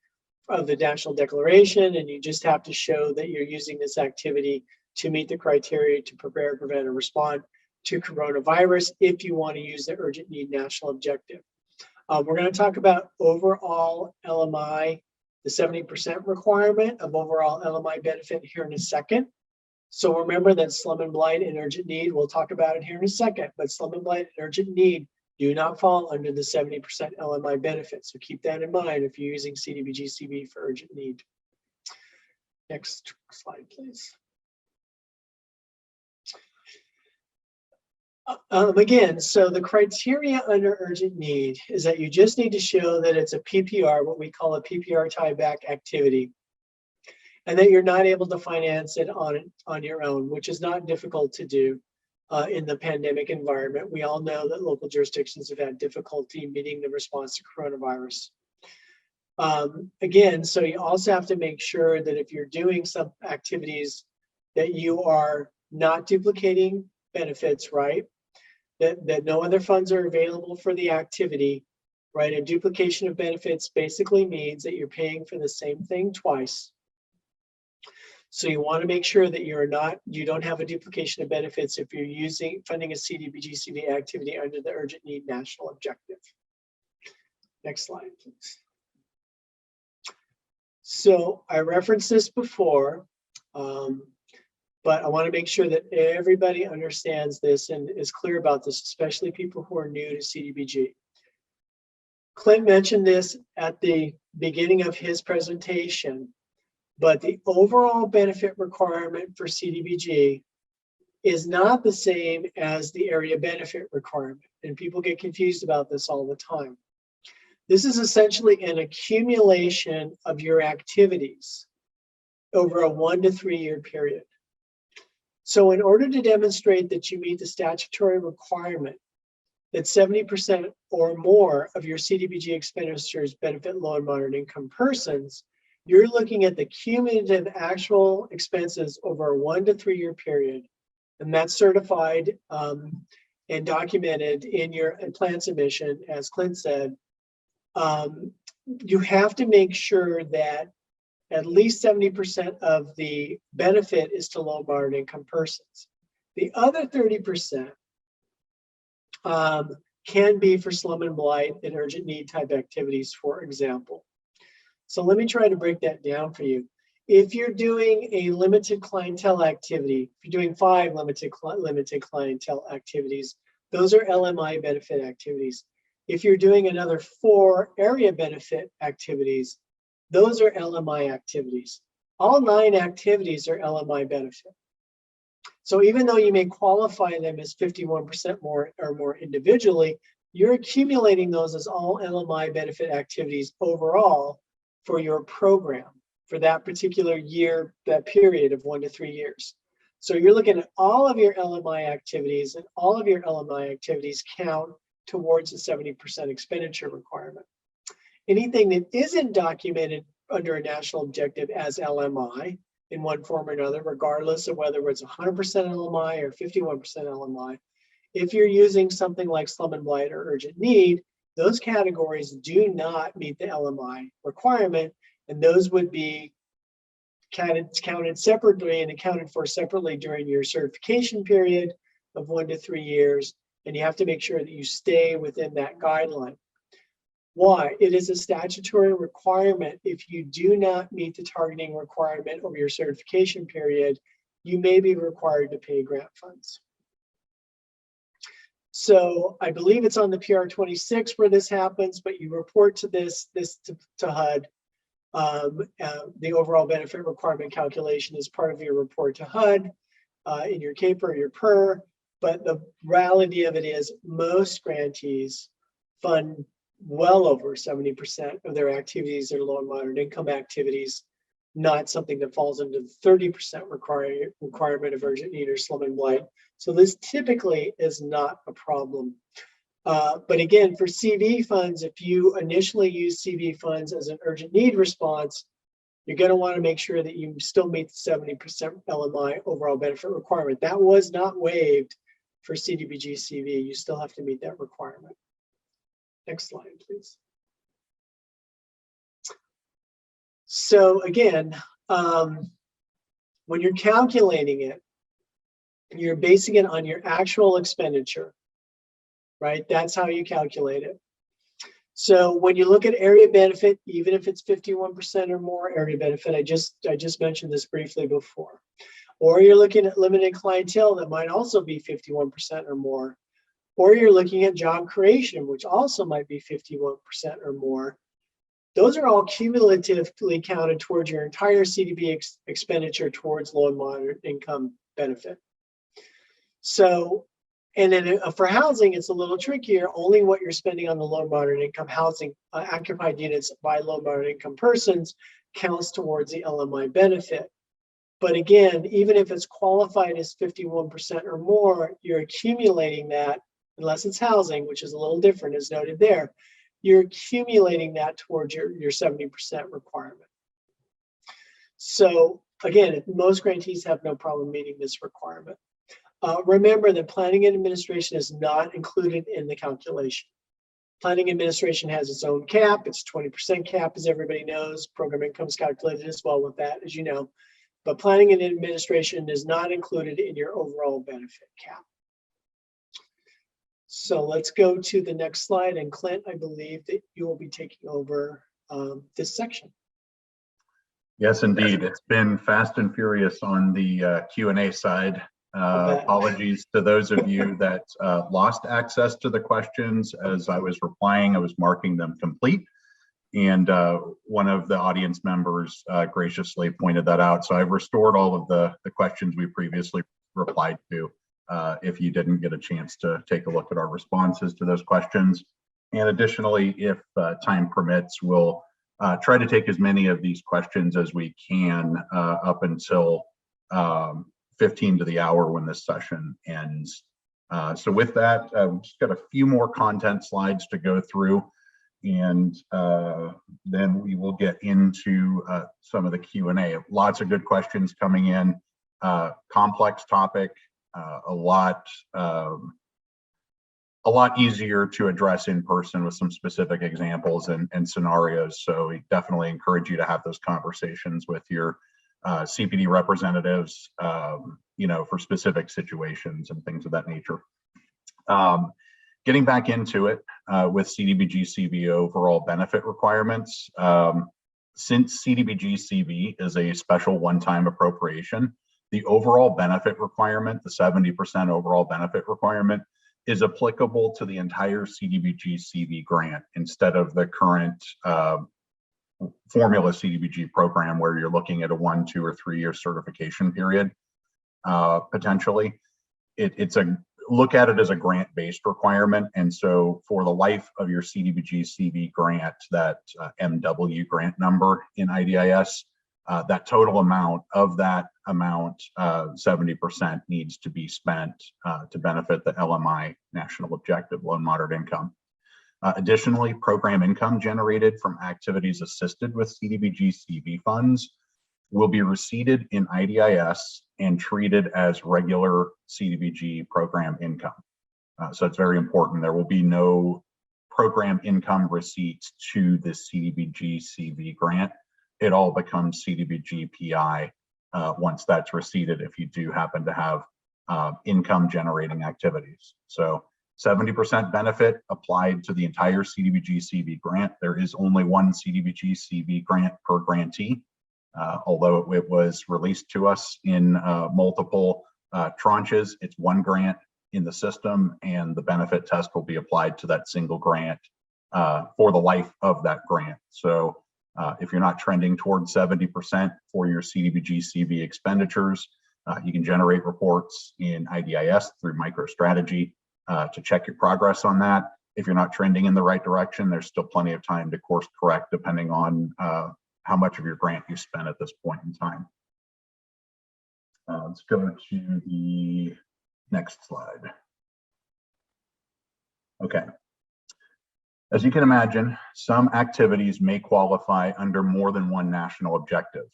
of the National Declaration, and you just have to show that you're using this activity to meet the criteria to prepare, prevent, and respond to coronavirus if you want to use the urgent need national objective. We're going to talk about overall LMI, the 70% requirement of overall LMI benefit here in a second. So remember that slum and blight and urgent need, we'll talk about it here in a second, but slum and blight and urgent need do not fall under the 70% LMI benefit. So keep that in mind if you're using CDBG-CV for urgent need. Next slide, please. Again, so the criteria under urgent need is that you just need to show that it's a PPR, what we call a PPR tieback activity, and that you're not able to finance it on your own, which is not difficult to do in the pandemic environment. We all know that local jurisdictions have had difficulty meeting the response to coronavirus. Again, so you also have to make sure that if you're doing some activities that you are not duplicating benefits, right? That no other funds are available for the activity, right? A duplication of benefits basically means that you're paying for the same thing twice. So you want to make sure that you don't have a duplication of benefits if you're funding a CDBG-CV activity under the urgent need national objective. Next slide, please. So I referenced this before, but I want to make sure that everybody understands this and is clear about this, especially people who are new to CDBG. Clint mentioned this at the beginning of his presentation, but the overall benefit requirement for CDBG is not the same as the area benefit requirement. And people get confused about this all the time. This is essentially an accumulation of your activities over a 1 to 3 year period. So in order to demonstrate that you meet the statutory requirement that 70% or more of your CDBG expenditures benefit low and moderate income persons, you're looking at the cumulative actual expenses over a 1 to 3 year period, and that's certified and documented in your plan submission, as Clint said. You have to make sure that at least 70% of the benefit is to low and moderate income persons. The other 30% can be for slum and blight and urgent need type activities, for example. So let me try to break that down for you. If you're doing a limited clientele activity, if you're doing 5 limited clientele activities, those are LMI benefit activities. If you're doing another 4 area benefit activities, those are LMI activities. All 9 activities are LMI benefit. So even though you may qualify them as 51% more or more individually, you're accumulating those as all LMI benefit activities overall for your program for that particular year, that period of 1 to 3 years. So you're looking at all of your LMI activities, and all of your LMI activities count towards the 70% expenditure requirement. Anything that isn't documented under a national objective as LMI in one form or another, regardless of whether it's 100% LMI or 51% LMI, if you're using something like slum and blight or urgent need, those categories do not meet the LMI requirement, and those would be counted separately and accounted for separately during your certification period of 1 to 3 years, and you have to make sure that you stay within that guideline. Why? It is a statutory requirement. If you do not meet the targeting requirement over your certification period, you may be required to pay grant funds. So I believe it's on the PR26 where this happens, but you report to to HUD. The overall benefit requirement calculation is part of your report to HUD in your CAPER or your PER. But the reality of it is most grantees fund well over 70% of their activities that are low and moderate income activities, not something that falls into the 30% requirement of urgent need or slum and blight. So this typically is not a problem. But again, for CV funds, if you initially use CV funds as an urgent need response, you're going to want to make sure that you still meet the 70% LMI overall benefit requirement. That was not waived for CDBG-CV. You still have to meet that requirement. Next slide, please. So again, when you're calculating it, you're basing it on your actual expenditure, right? That's how you calculate it. So when you look at area benefit, even if it's 51% or more area benefit, I just mentioned this briefly before, or you're looking at limited clientele that might also be 51% or more, or you're looking at job creation, which also might be 51% or more. Those are all cumulatively counted towards your entire CDB expenditure towards low and moderate income benefit. So And then for housing, it's a little trickier. Only what you're spending on the low moderate income housing occupied units by low moderate income persons counts towards the LMI benefit. But again, even if it's qualified as 51% or more, you're accumulating that, unless it's housing, which is a little different as noted there, you're accumulating that towards your 70% requirement. So again, most grantees have no problem meeting this requirement. Remember that planning and administration is not included in the calculation. Planning administration has its own cap. It's 20% cap, as everybody knows. Program income is calculated as well with that, as you know. But planning and administration is not included in your overall benefit cap. So let's go to the next slide. And Clint, I believe that you will be taking over this section. Yes, indeed. It's been fast and furious on the Q&A side. Apologies to those of you that lost access to the questions. As I was replying, I was marking them complete. And one of the audience members graciously pointed that out. So I've restored all of the questions we previously replied to if you didn't get a chance to take a look at our responses to those questions. And additionally, if time permits, we'll try to take as many of these questions as we can up until 15 to the hour when this session ends. So with that, we've just got a few more content slides to go through, and then we will get into some of the Q&A. Lots of good questions coming in, complex topic, a lot easier to address in person with some specific examples and scenarios. So we definitely encourage you to have those conversations with your CPD representatives, for specific situations and things of that nature. Getting back into it with CDBG-CV overall benefit requirements, since CDBG-CV is a special one-time appropriation, the overall benefit requirement, the 70% overall benefit requirement, is applicable to the entire CDBG-CV grant instead of the current formula CDBG program where you're looking at a 1, 2, or 3 year certification period. Potentially, look at it as a grant-based requirement. And so for the life of your CDBG-CV grant, that MW grant number in IDIS, that total amount of that amount, 70% needs to be spent to benefit the LMI national objective, low and moderate income. Additionally, program income generated from activities assisted with CDBG-CV funds will be receipted in IDIS and treated as regular CDBG program income. So it's very important. There will be no program income receipts to the CDBG-CV grant. It all becomes CDBG PI once that's receipted if you do happen to have income generating activities. So 70% benefit applied to the entire CDBG-CV grant. There is only one CDBG-CV grant per grantee, although it was released to us in multiple tranches. It's one grant in the system, and the benefit test will be applied to that single grant for the life of that grant. So if you're not trending towards 70% for your CDBG-CV expenditures, you can generate reports in IDIS through MicroStrategy to check your progress on that. If you're not trending in the right direction, there's still plenty of time to course correct depending on how much of your grant you spent at this point in time. Let's go to the next slide. Okay. As you can imagine, some activities may qualify under more than one national objective.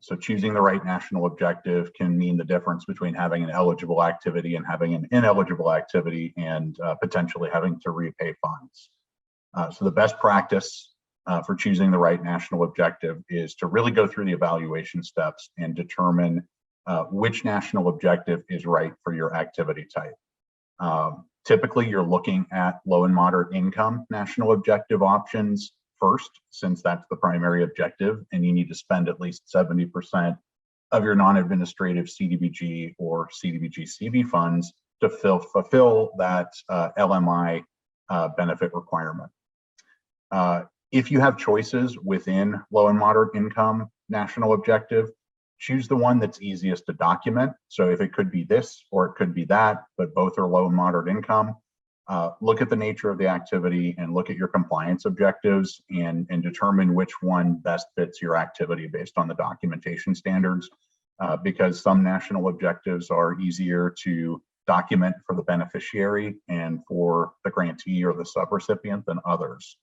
So choosing the right national objective can mean the difference between having an eligible activity and having an ineligible activity and potentially having to repay funds. So the best practice for choosing the right national objective is to really go through the evaluation steps and determine which national objective is right for your activity type. Typically, you're looking at low and moderate income national objective options first, since that's the primary objective, and you need to spend at least 70% of your non-administrative CDBG or CDBG-CV funds to fulfill that LMI benefit requirement. If you have choices within low and moderate income national objective, choose the one that's easiest to document. So if it could be this or it could be that, but both are low and moderate income, look at the nature of the activity and look at your compliance objectives and determine which one best fits your activity based on the documentation standards, because some national objectives are easier to document for the beneficiary and for the grantee or the subrecipient than others.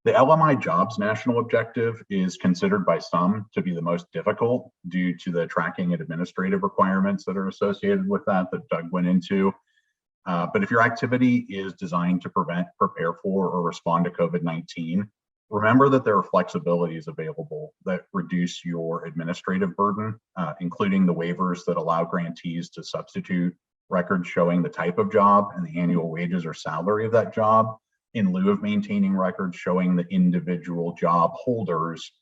The LMI jobs national objective is considered by some to be the most difficult due to the tracking and administrative requirements that are associated with that Doug went into. But if your activity is designed to prevent, prepare for, or respond to COVID-19, remember that there are flexibilities available that reduce your administrative burden, including the waivers that allow grantees to substitute records showing the type of job and the annual wages or salary of that job, in lieu of maintaining records showing the individual job holders'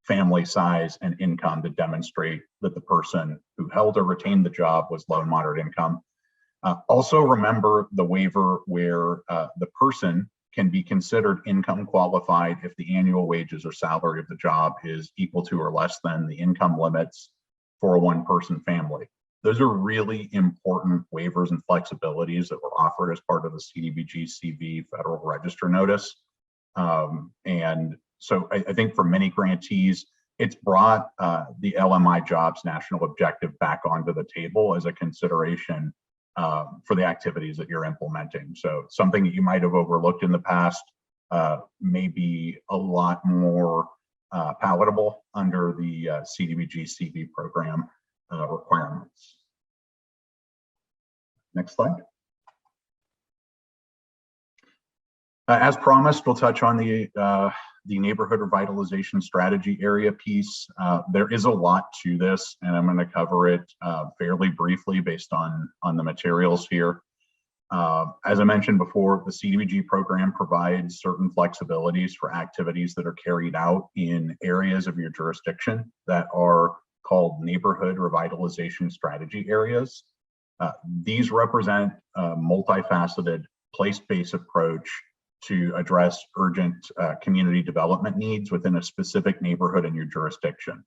family size and income to demonstrate that the person who held or retained the job was low and moderate income. Also remember the waiver where the person can be considered income qualified if the annual wages or salary of the job is equal to or less than the income limits for a one-person family. Those are really important waivers and flexibilities that were offered as part of the CDBG-CV Federal Register Notice. And so I think for many grantees, it's brought the LMI jobs national objective back onto the table as a consideration for the activities that you're implementing. So something that you might have overlooked in the past may be a lot more palatable under the CDBG-CV program requirements. Next slide. As promised, we'll touch on the neighborhood revitalization strategy area piece. There is a lot to this, and I'm going to cover it fairly briefly based on the materials here. As I mentioned before, the CDBG program provides certain flexibilities for activities that are carried out in areas of your jurisdiction that are called neighborhood revitalization strategy areas. These represent a multifaceted place-based approach to address urgent community development needs within a specific neighborhood in your jurisdiction.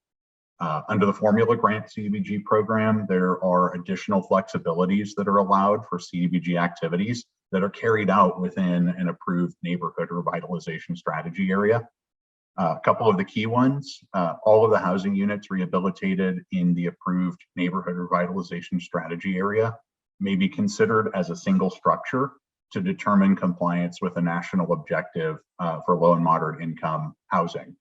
Under the Formula Grant CDBG program, there are additional flexibilities that are allowed for CDBG activities that are carried out within an approved neighborhood revitalization strategy area. A couple of the key ones, all of the housing units rehabilitated in the approved neighborhood revitalization strategy area may be considered as a single structure to determine compliance with a national objective for low and moderate income housing.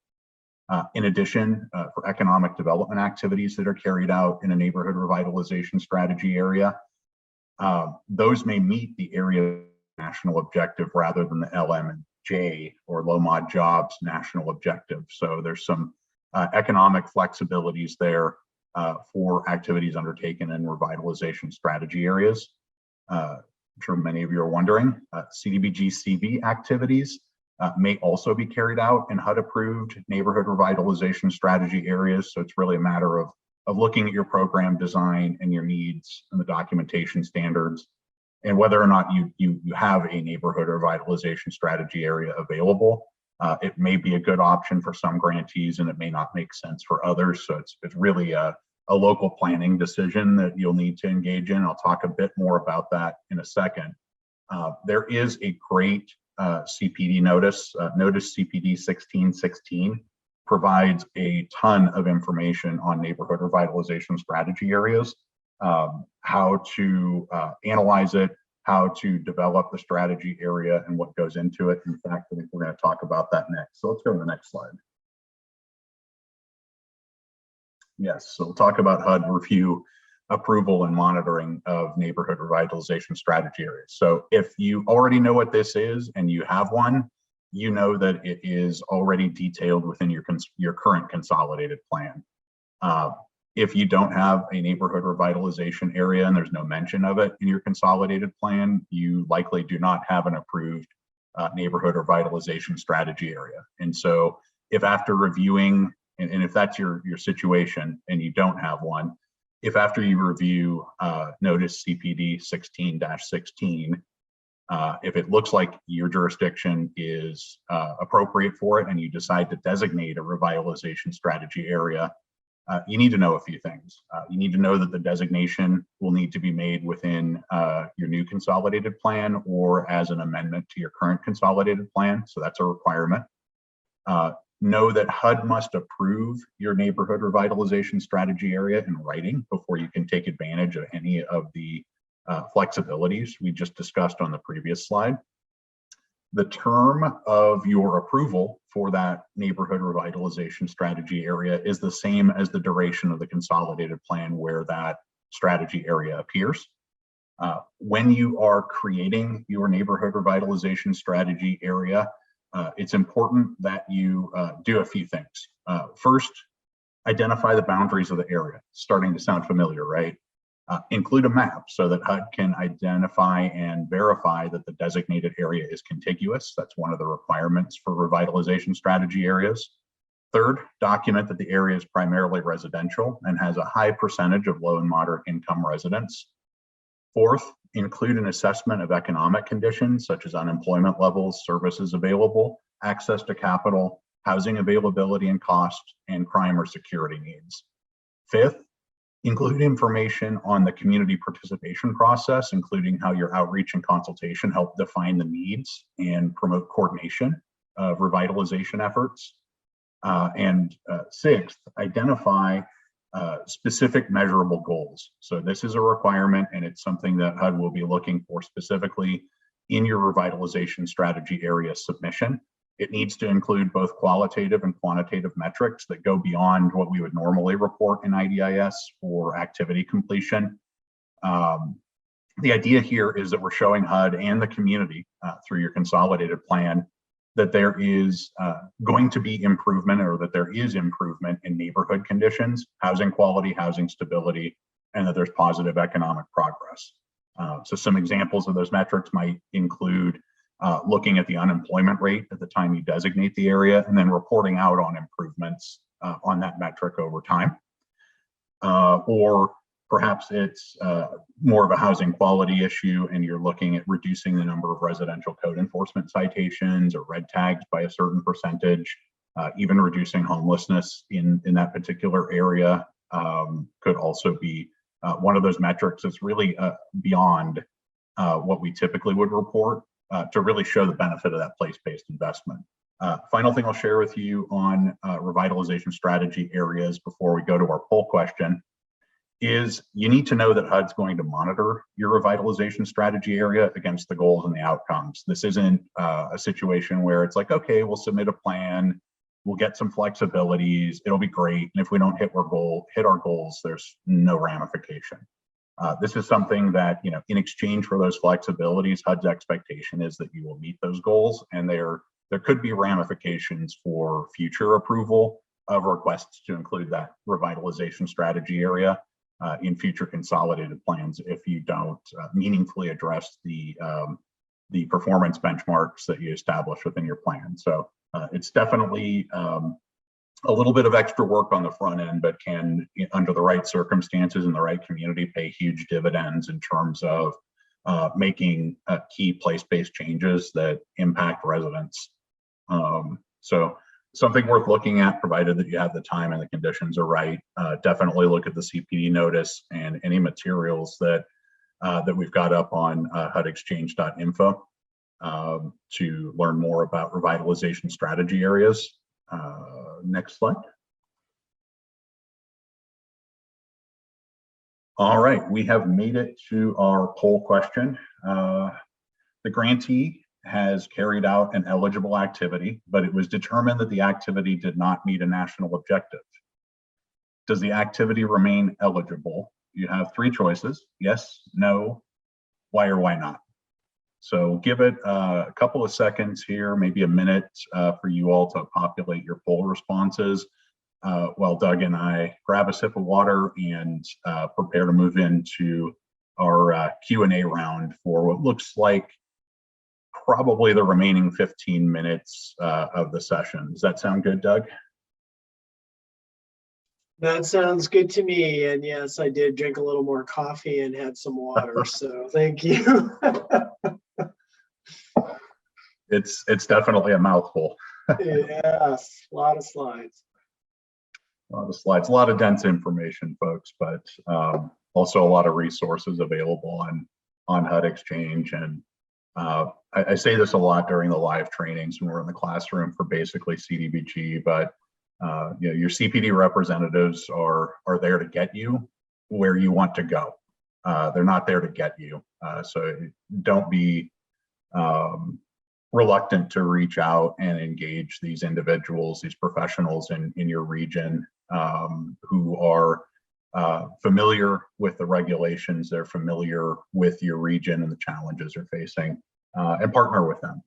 In addition, for economic development activities that are carried out in a neighborhood revitalization strategy area, those may meet the area national objective rather than the LMJ or low mod jobs national objective. So there's some economic flexibilities there for activities undertaken in revitalization strategy areas. I'm sure many of you are wondering, CDBG-CV activities may also be carried out in HUD approved neighborhood revitalization strategy areas. So it's really a matter of looking at your program design and your needs and the documentation standards and whether or not you have a neighborhood revitalization strategy area available. It may be a good option for some grantees and it may not make sense for others. So it's really a local planning decision that you'll need to engage in. I'll talk a bit more about that in a second. There is a great CPD notice. Notice CPD 1616 provides a ton of information on neighborhood revitalization strategy areas, how to analyze it, how to develop the strategy area and what goes into it. In fact, I think we're going to talk about that next. So let's go to the next slide. Yes, so we'll talk about HUD review, approval, and monitoring of neighborhood revitalization strategy areas. So if you already know what this is and you have one, you know that it is already detailed within your current consolidated plan. If you don't have a neighborhood revitalization area and there's no mention of it in your consolidated plan, you likely do not have an approved neighborhood revitalization strategy area. And so if after reviewing, and if that's your situation and you don't have one, if after you review notice CPD 16-16, If it looks like your jurisdiction is appropriate for it and you decide to designate a revitalization strategy area, you need to know a few things. You need to know that the designation will need to be made within your new consolidated plan or as an amendment to your current consolidated plan. So that's a requirement. Know that HUD must approve your neighborhood revitalization strategy area in writing before you can take advantage of any of the flexibilities we just discussed on the previous slide. The term of your approval for that neighborhood revitalization strategy area is the same as the duration of the consolidated plan where that strategy area appears. When you are creating your neighborhood revitalization strategy area, it's important that you do a few things. First, identify the boundaries of the area. Starting to sound familiar, right? Include a map so that HUD can identify and verify that the designated area is contiguous. That's one of the requirements for revitalization strategy areas. Third, document that the area is primarily residential and has a high percentage of low and moderate income residents. Fourth, include an assessment of economic conditions such as unemployment levels, services available, access to capital, housing availability and cost, and crime or security needs. Fifth, include information on the community participation process, including how your outreach and consultation help define the needs and promote coordination of revitalization efforts. And sixth, identify specific measurable goals. So this is a requirement and it's something that HUD will be looking for specifically in your revitalization strategy area submission. It needs to include both qualitative and quantitative metrics that go beyond what we would normally report in IDIS for activity completion. The idea here is that we're showing HUD and the community through your consolidated plan that there is going to be improvement, or that there is improvement in neighborhood conditions, housing quality, housing stability, and that there's positive economic progress. So some examples of those metrics might include looking at the unemployment rate at the time you designate the area, and then reporting out on improvements on that metric over time. Or perhaps it's more of a housing quality issue and you're looking at reducing the number of residential code enforcement citations or red tags by a certain percentage. Even reducing homelessness in that particular area could also be one of those metrics that's really beyond what we typically would report, to really show the benefit of that place-based investment. Final thing I'll share with you on revitalization strategy areas before we go to our poll question is you need to know that HUD's going to monitor your revitalization strategy area against the goals and the outcomes. This isn't a situation where it's like, okay, we'll submit a plan, we'll get some flexibilities, it'll be great, and if we don't hit our goals, there's no ramification. This is something that, in exchange for those flexibilities, HUD's expectation is that you will meet those goals, and there could be ramifications for future approval of requests to include that revitalization strategy area in future consolidated plans if you don't meaningfully address the performance benchmarks that you establish within your plan. So it's definitely a little bit of extra work on the front end, but can, under the right circumstances and the right community, pay huge dividends in terms of making key place-based changes that impact residents. So something worth looking at, provided that you have the time and the conditions are right. Definitely look at the CPD notice and any materials that we've got up on hudexchange.info to learn more about revitalization strategy areas. Next slide. All right, we have made it to our poll question. The grantee has carried out an eligible activity, but it was determined that the activity did not meet a national objective. Does the activity remain eligible? You have three choices: yes, no, why or why not. So give it a couple of seconds here, maybe a minute for you all to populate your poll responses while Doug and I grab a sip of water and prepare to move into our Q&A round for what looks like probably the remaining 15 minutes of the session. Does that sound good, Doug? That sounds good to me. And yes, I did drink a little more coffee and had some water. So thank you. It's definitely a mouthful. Yes, a lot of slides. A lot of slides, a lot of dense information, folks, but also a lot of resources available on HUD Exchange. And I say this a lot during the live trainings when we're in the classroom for basically CDBG, but your CPD representatives are there to get you where you want to go. They're not there to get you. So don't be reluctant to reach out and engage these individuals, these professionals in your region who are familiar with the regulations, they're familiar with your region and the challenges you're facing, and partner with them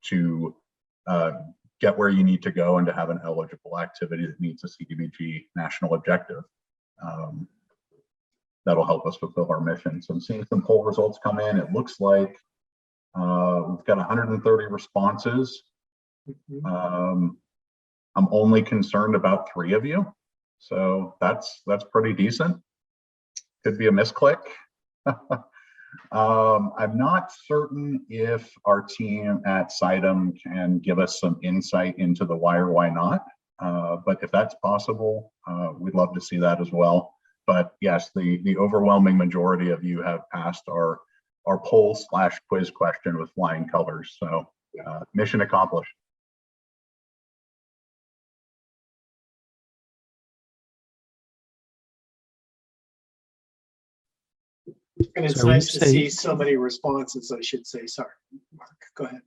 to get where you need to go and to have an eligible activity that meets a CDBG national objective. That'll help us fulfill our mission. So I'm seeing some poll results come in. It looks like we've got 130 responses. I'm only concerned about 3 of you. So that's pretty decent. Could be a misclick. I'm not certain if our team at CITEM can give us some insight into the why or why not. But if that's possible, we'd love to see that as well. But yes, the overwhelming majority of you have passed our poll/quiz question with flying colors. So mission accomplished. And it's nice to see so many responses, I should say. Sorry, Mark, go ahead.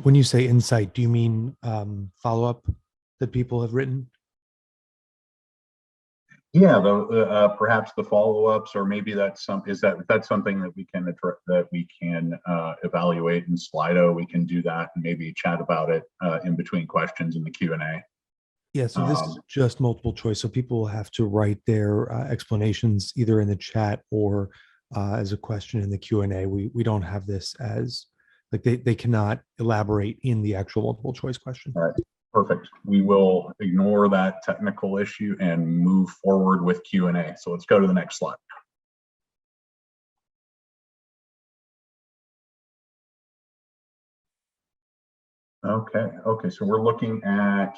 When you say insight, do you mean follow-up that people have written? Yeah, perhaps the follow-ups, or maybe that's something that we can evaluate in Slido. We can do that and maybe chat about it in between questions in the Q&A. Yeah, so this is just multiple choice. So people will have to write their explanations either in the chat or as a question in the Q&A. We don't have this as like they cannot elaborate in the actual multiple choice question. All right, perfect. We will ignore that technical issue and move forward with Q&A. So let's go to the next slide. Okay, so we're looking at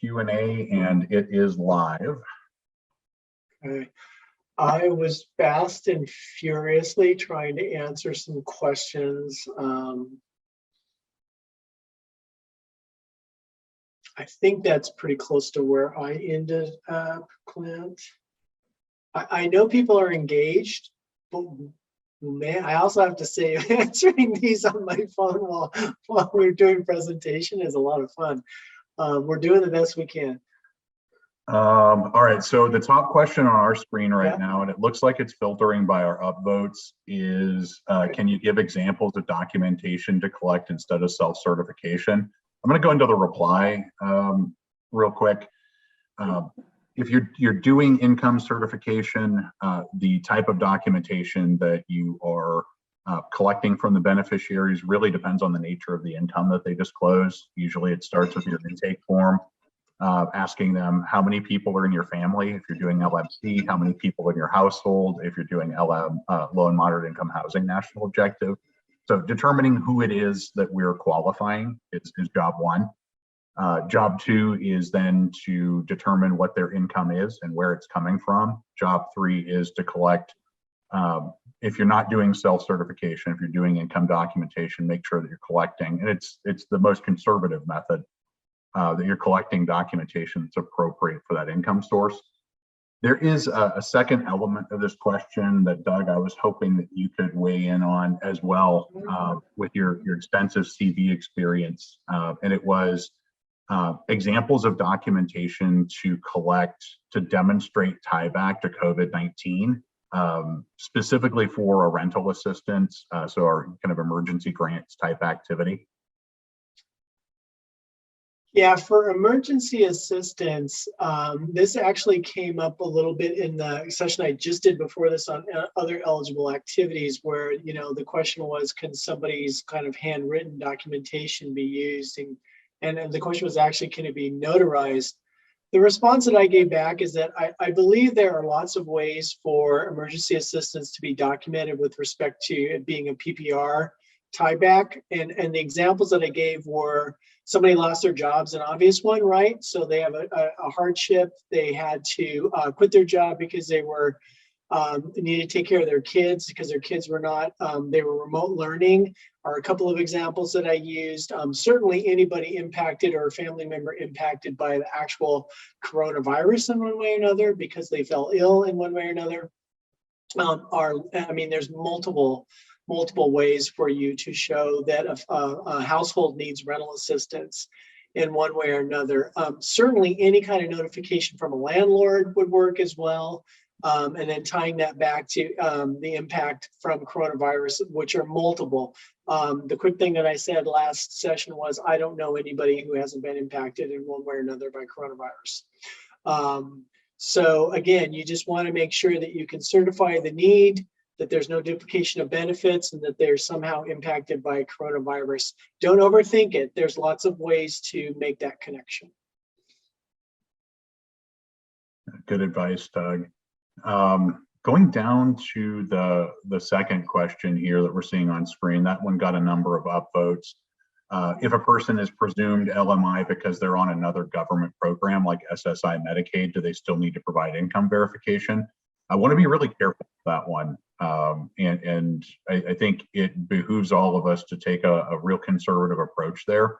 Q&A and it is live. Okay. I was fast and furiously trying to answer some questions. I think that's pretty close to where I ended up, Clint. I know people are engaged, but man, I also have to say answering these on my phone while we're doing presentation is a lot of fun. We're doing the best we can. All right, so the top question on our screen right now, and it looks like it's filtering by our upvotes, is can you give examples of documentation to collect instead of self-certification? I'm going to go into the reply real quick. If you're doing income certification, the type of documentation that you are collecting from the beneficiaries really depends on the nature of the income that they disclose. Usually it starts with your intake form, asking them how many people are in your family. If you're doing LMC, how many people in your household. If you're doing LM, low and moderate income housing national objective. So determining who it is that we're qualifying is job 1. Job 2 is then to determine what their income is and where it's coming from. Job 3 is to collect, if you're not doing self-certification, if you're doing income documentation, make sure that you're collecting, and it's the most conservative method, that you're collecting documentation that's appropriate for that income source. There is a second element of this question that, Doug, I was hoping that you could weigh in on as well, with your extensive CV experience, and it was examples of documentation to collect to demonstrate tieback to COVID-19, specifically for a rental assistance, so our kind of emergency grants type activity. Yeah, for emergency assistance, this actually came up a little bit in the session I just did before this on other eligible activities, where, you know, the question was, can somebody's kind of handwritten documentation be used? And the question was actually, can it be notarized? The response that I gave back is that I believe there are lots of ways for emergency assistance to be documented with respect to it being a PPR tie back. And the examples that I gave were somebody lost their jobs, an obvious one, right? So they have a hardship. They had to quit their job because they were needed to take care of their kids because their kids were not, they were remote learning, are a couple of examples that I used. Certainly anybody impacted or a family member impacted by the actual coronavirus in one way or another because they fell ill in one way or another. There's multiple ways for you to show that a household needs rental assistance in one way or another. Certainly any kind of notification from a landlord would work as well. And then tying that back to the impact from coronavirus, which are multiple. The quick thing that I said last session was, I don't know anybody who hasn't been impacted in one way or another by coronavirus. So again, you just want to make sure that you can certify the need, that there's no duplication of benefits, and that they're somehow impacted by coronavirus. Don't overthink it. There's lots of ways to make that connection. Good advice, Doug. Going down to the second question here that we're seeing on screen, that one got a number of upvotes. If a person is presumed LMI because they're on another government program like SSI Medicaid, do they still need to provide income verification? I want to be really careful with that one. And I think it behooves all of us to take a real conservative approach there.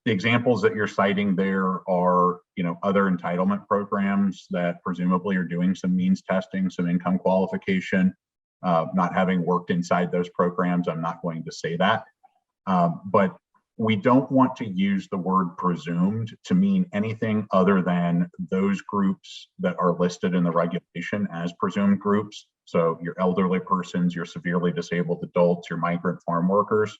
The examples that you're citing there are, other entitlement programs that presumably are doing some means testing, some income qualification. Not having worked inside those programs, I'm not going to say that. But we don't want to use the word presumed to mean anything other than those groups that are listed in the regulation as presumed groups. So your elderly persons, your severely disabled adults, your migrant farm workers.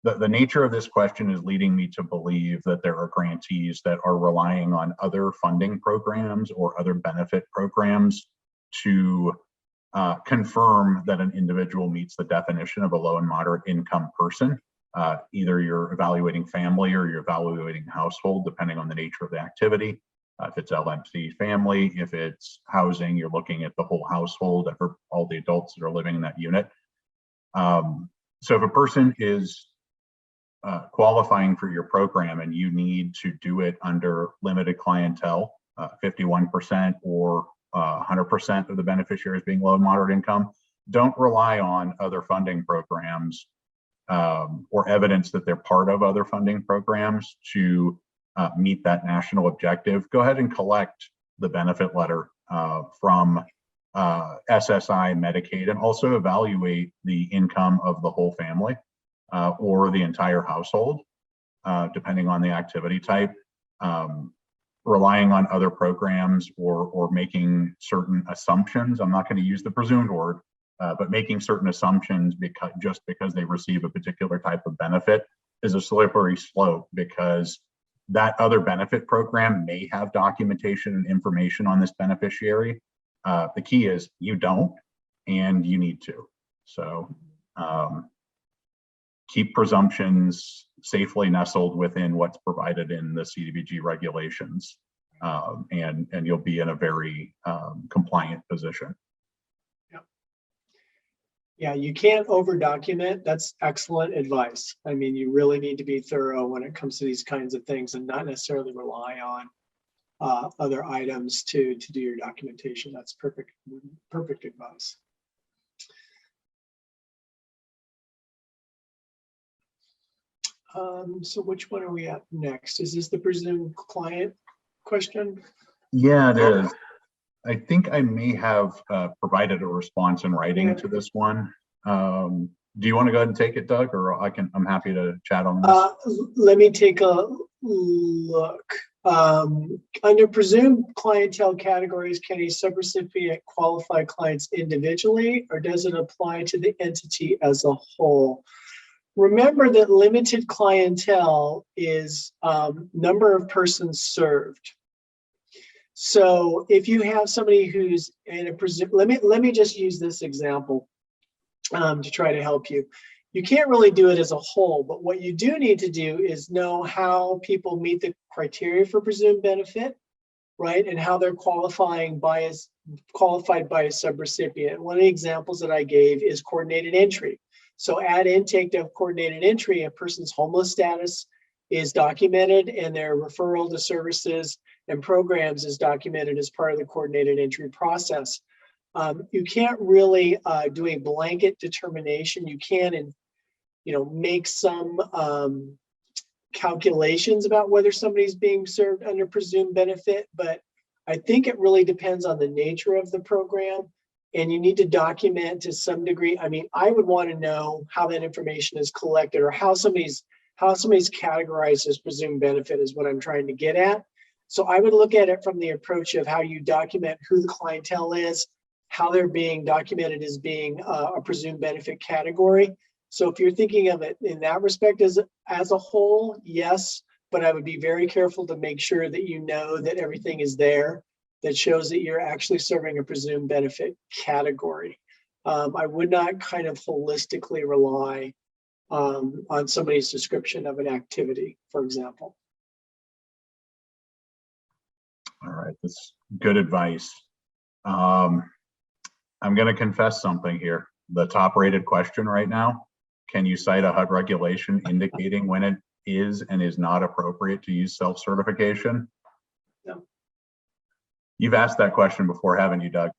The nature of this question is leading me to believe that there are grantees that are relying on other funding programs or other benefit programs to confirm that an individual meets the definition of a low and moderate income person. Either you're evaluating family or you're evaluating household, depending on the nature of the activity. If it's LMC family, if it's housing, you're looking at the whole household for all the adults that are living in that unit. So if a person is qualifying for your program and you need to do it under limited clientele, 51% or 100% of the beneficiaries being low and moderate income, don't rely on other funding programs or evidence that they're part of other funding programs to meet that national objective. Go ahead and collect the benefit letter from SSI Medicaid and also evaluate the income of the whole family or the entire household, depending on the activity type. Relying on other programs or making certain assumptions. I'm not going to use the presumed word, but making certain assumptions just because they receive a particular type of benefit is a slippery slope, because that other benefit program may have documentation and information on this beneficiary. The key is you don't, and you need to. So keep presumptions safely nestled within what's provided in the CDBG regulations, and you'll be in a very compliant position. Yeah, you can't over document. That's excellent advice. I mean, you really need to be thorough when it comes to these kinds of things and not necessarily rely on other items to do your documentation. That's perfect advice. So which one are we at next? Is this the presumed client question? Yeah, it is. I think I may have provided a response in writing to this one. Do you want to go ahead and take it, Doug, or I'm happy to chat on this? Let me take a look. Under presumed clientele categories, can a subrecipient qualify clients individually, or does it apply to the entity as a whole? Remember that limited clientele is number of persons served. So if you have somebody who's in a let me just use this example to try to help you. You can't really do it as a whole, but what you do need to do is know how people meet the criteria for presumed benefit, right? And how they're qualified by a subrecipient. One of the examples that I gave is coordinated entry. So at intake of coordinated entry, a person's homeless status is documented and their referral to services and programs is documented as part of the coordinated entry process. You can't really do a blanket determination. You can, make some calculations about whether somebody's being served under presumed benefit, but I think it really depends on the nature of the program, and you need to document to some degree. I mean, I would want to know how that information is collected, or how somebody's categorized as presumed benefit is what I'm trying to get at. So I would look at it from the approach of how you document who the clientele is, how they're being documented as being a presumed benefit category. So if you're thinking of it in that respect as a whole, yes, but I would be very careful to make sure that you know that everything is there that shows that you're actually serving a presumed benefit category. I would not kind of holistically rely on somebody's description of an activity, for example. All right, that's good advice. I'm going to confess something here. The top rated question right now, can you cite a HUD regulation indicating when it is and is not appropriate to use self-certification? No. You've asked that question before, haven't you, Doug?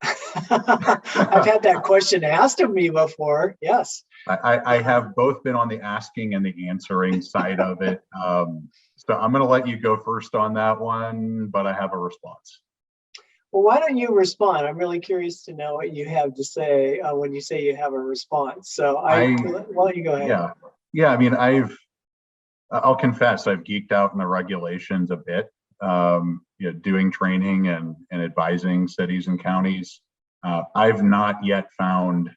I've had that question asked of me before, yes. I have both been on the asking and the answering side of it. So I'm going to let you go first on that one, but I have a response. Well, why don't you respond? I'm really curious to know what you have to say when you say you have a response. So why don't you go ahead? Yeah. I mean, I'll confess, I've geeked out in the regulations a bit, doing training and advising cities and counties. I've not yet found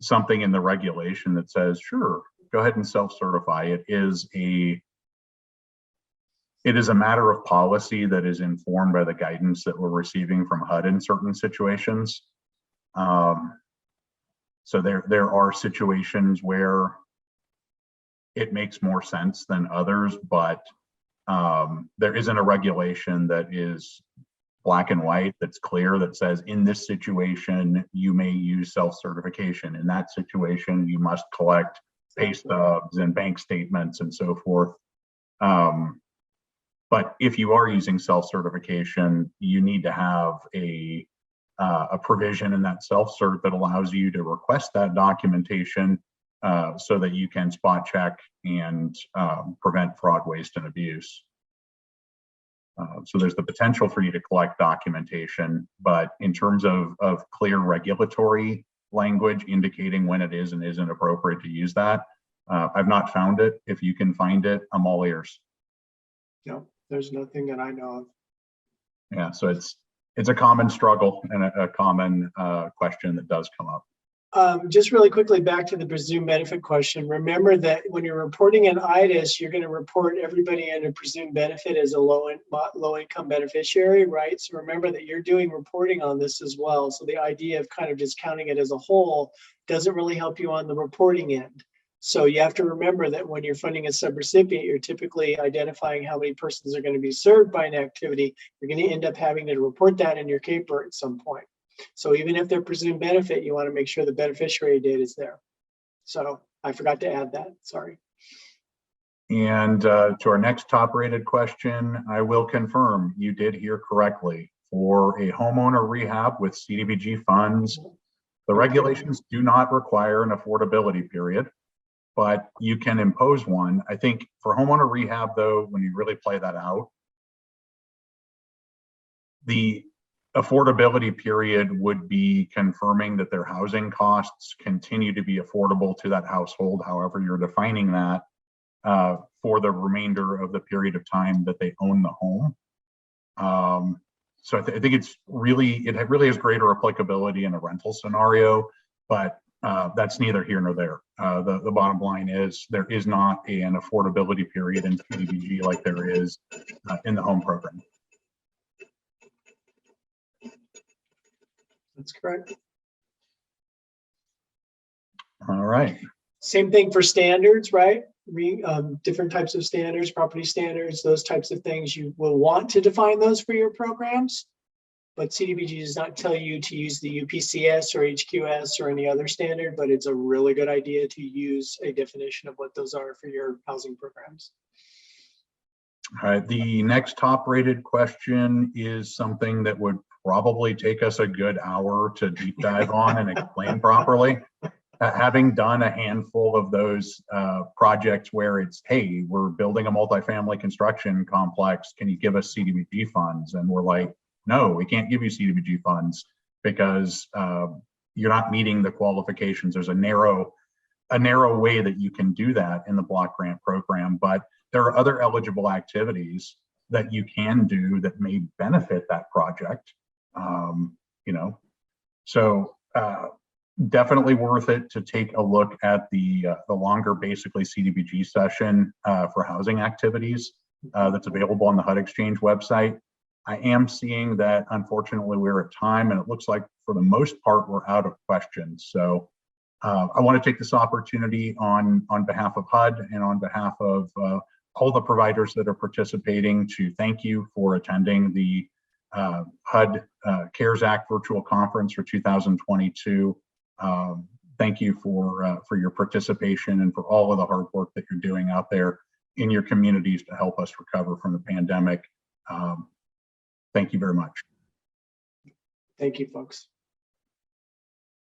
something in the regulation that says, sure, go ahead and self-certify. It is a matter of policy that is informed by the guidance that we're receiving from HUD in certain situations. So there are situations where it makes more sense than others, but there isn't a regulation that is black and white, that's clear, that says in this situation, you may use self-certification. In that situation, you must collect pay stubs and bank statements and so forth. But if you are using self-certification, you need to have a provision in that self-cert that allows you to request that documentation so that you can spot check and prevent fraud, waste, and abuse. So there's the potential for you to collect documentation, but in terms of clear regulatory language indicating when it is and isn't appropriate to use that, I've not found it. If you can find it, I'm all ears. No, there's nothing that I know of. Yeah, so it's a common struggle and a common question that does come up. Just really quickly back to the presumed benefit question. Remember that when you're reporting an IDIS, you're going to report everybody under presumed benefit as a low income beneficiary, right? So remember that you're doing reporting on this as well. So the idea of kind of just counting it as a whole doesn't really help you on the reporting end. So you have to remember that when you're funding a subrecipient, you're typically identifying how many persons are going to be served by an activity. You're going to end up having to report that in your CAPER at some point. So even if they're presumed benefit, you want to make sure the beneficiary data is there. So I forgot to add that, sorry. And to our next top rated question, I will confirm you did hear correctly. For a homeowner rehab with CDBG funds, the regulations do not require an affordability period, but you can impose one. I think for homeowner rehab though, when you really play that out, the affordability period would be confirming that their housing costs continue to be affordable to that household, however you're defining that, for the remainder of the period of time that they own the home. So I think it really has greater applicability in a rental scenario, but that's neither here nor there. The bottom line is there is not an affordability period in CDBG like there is in the home program. That's correct. All right. Same thing for standards, right? Different types of standards, property standards, those types of things. You will want to define those for your programs. but CDBG does not tell you to use the UPCS or HQS or any other standard, but it's a really good idea to use a definition of what those are for your housing programs. All right, the next top rated question is something that would probably take us a good hour to deep dive on and explain properly. Having done a handful of those projects where it's, hey, we're building a multifamily construction complex, can you give us CDBG funds? And we're like, no, we can't give you CDBG funds because you're not meeting the qualifications. There's a narrow way that you can do that in the block grant program, but there are other eligible activities that you can do that may benefit that project. So definitely worth it to take a look at the longer, basically CDBG session for housing activities that's available on the HUD Exchange website. I am seeing that unfortunately we're at time, and it looks like for the most part we're out of questions. So I want to take this opportunity on behalf of HUD and on behalf of all the providers that are participating to thank you for attending the HUD CARES Act virtual conference for 2022. Thank you for your participation and for all of the hard work that you're doing out there in your communities to help us recover from the pandemic. Thank you very much. Thank you, folks.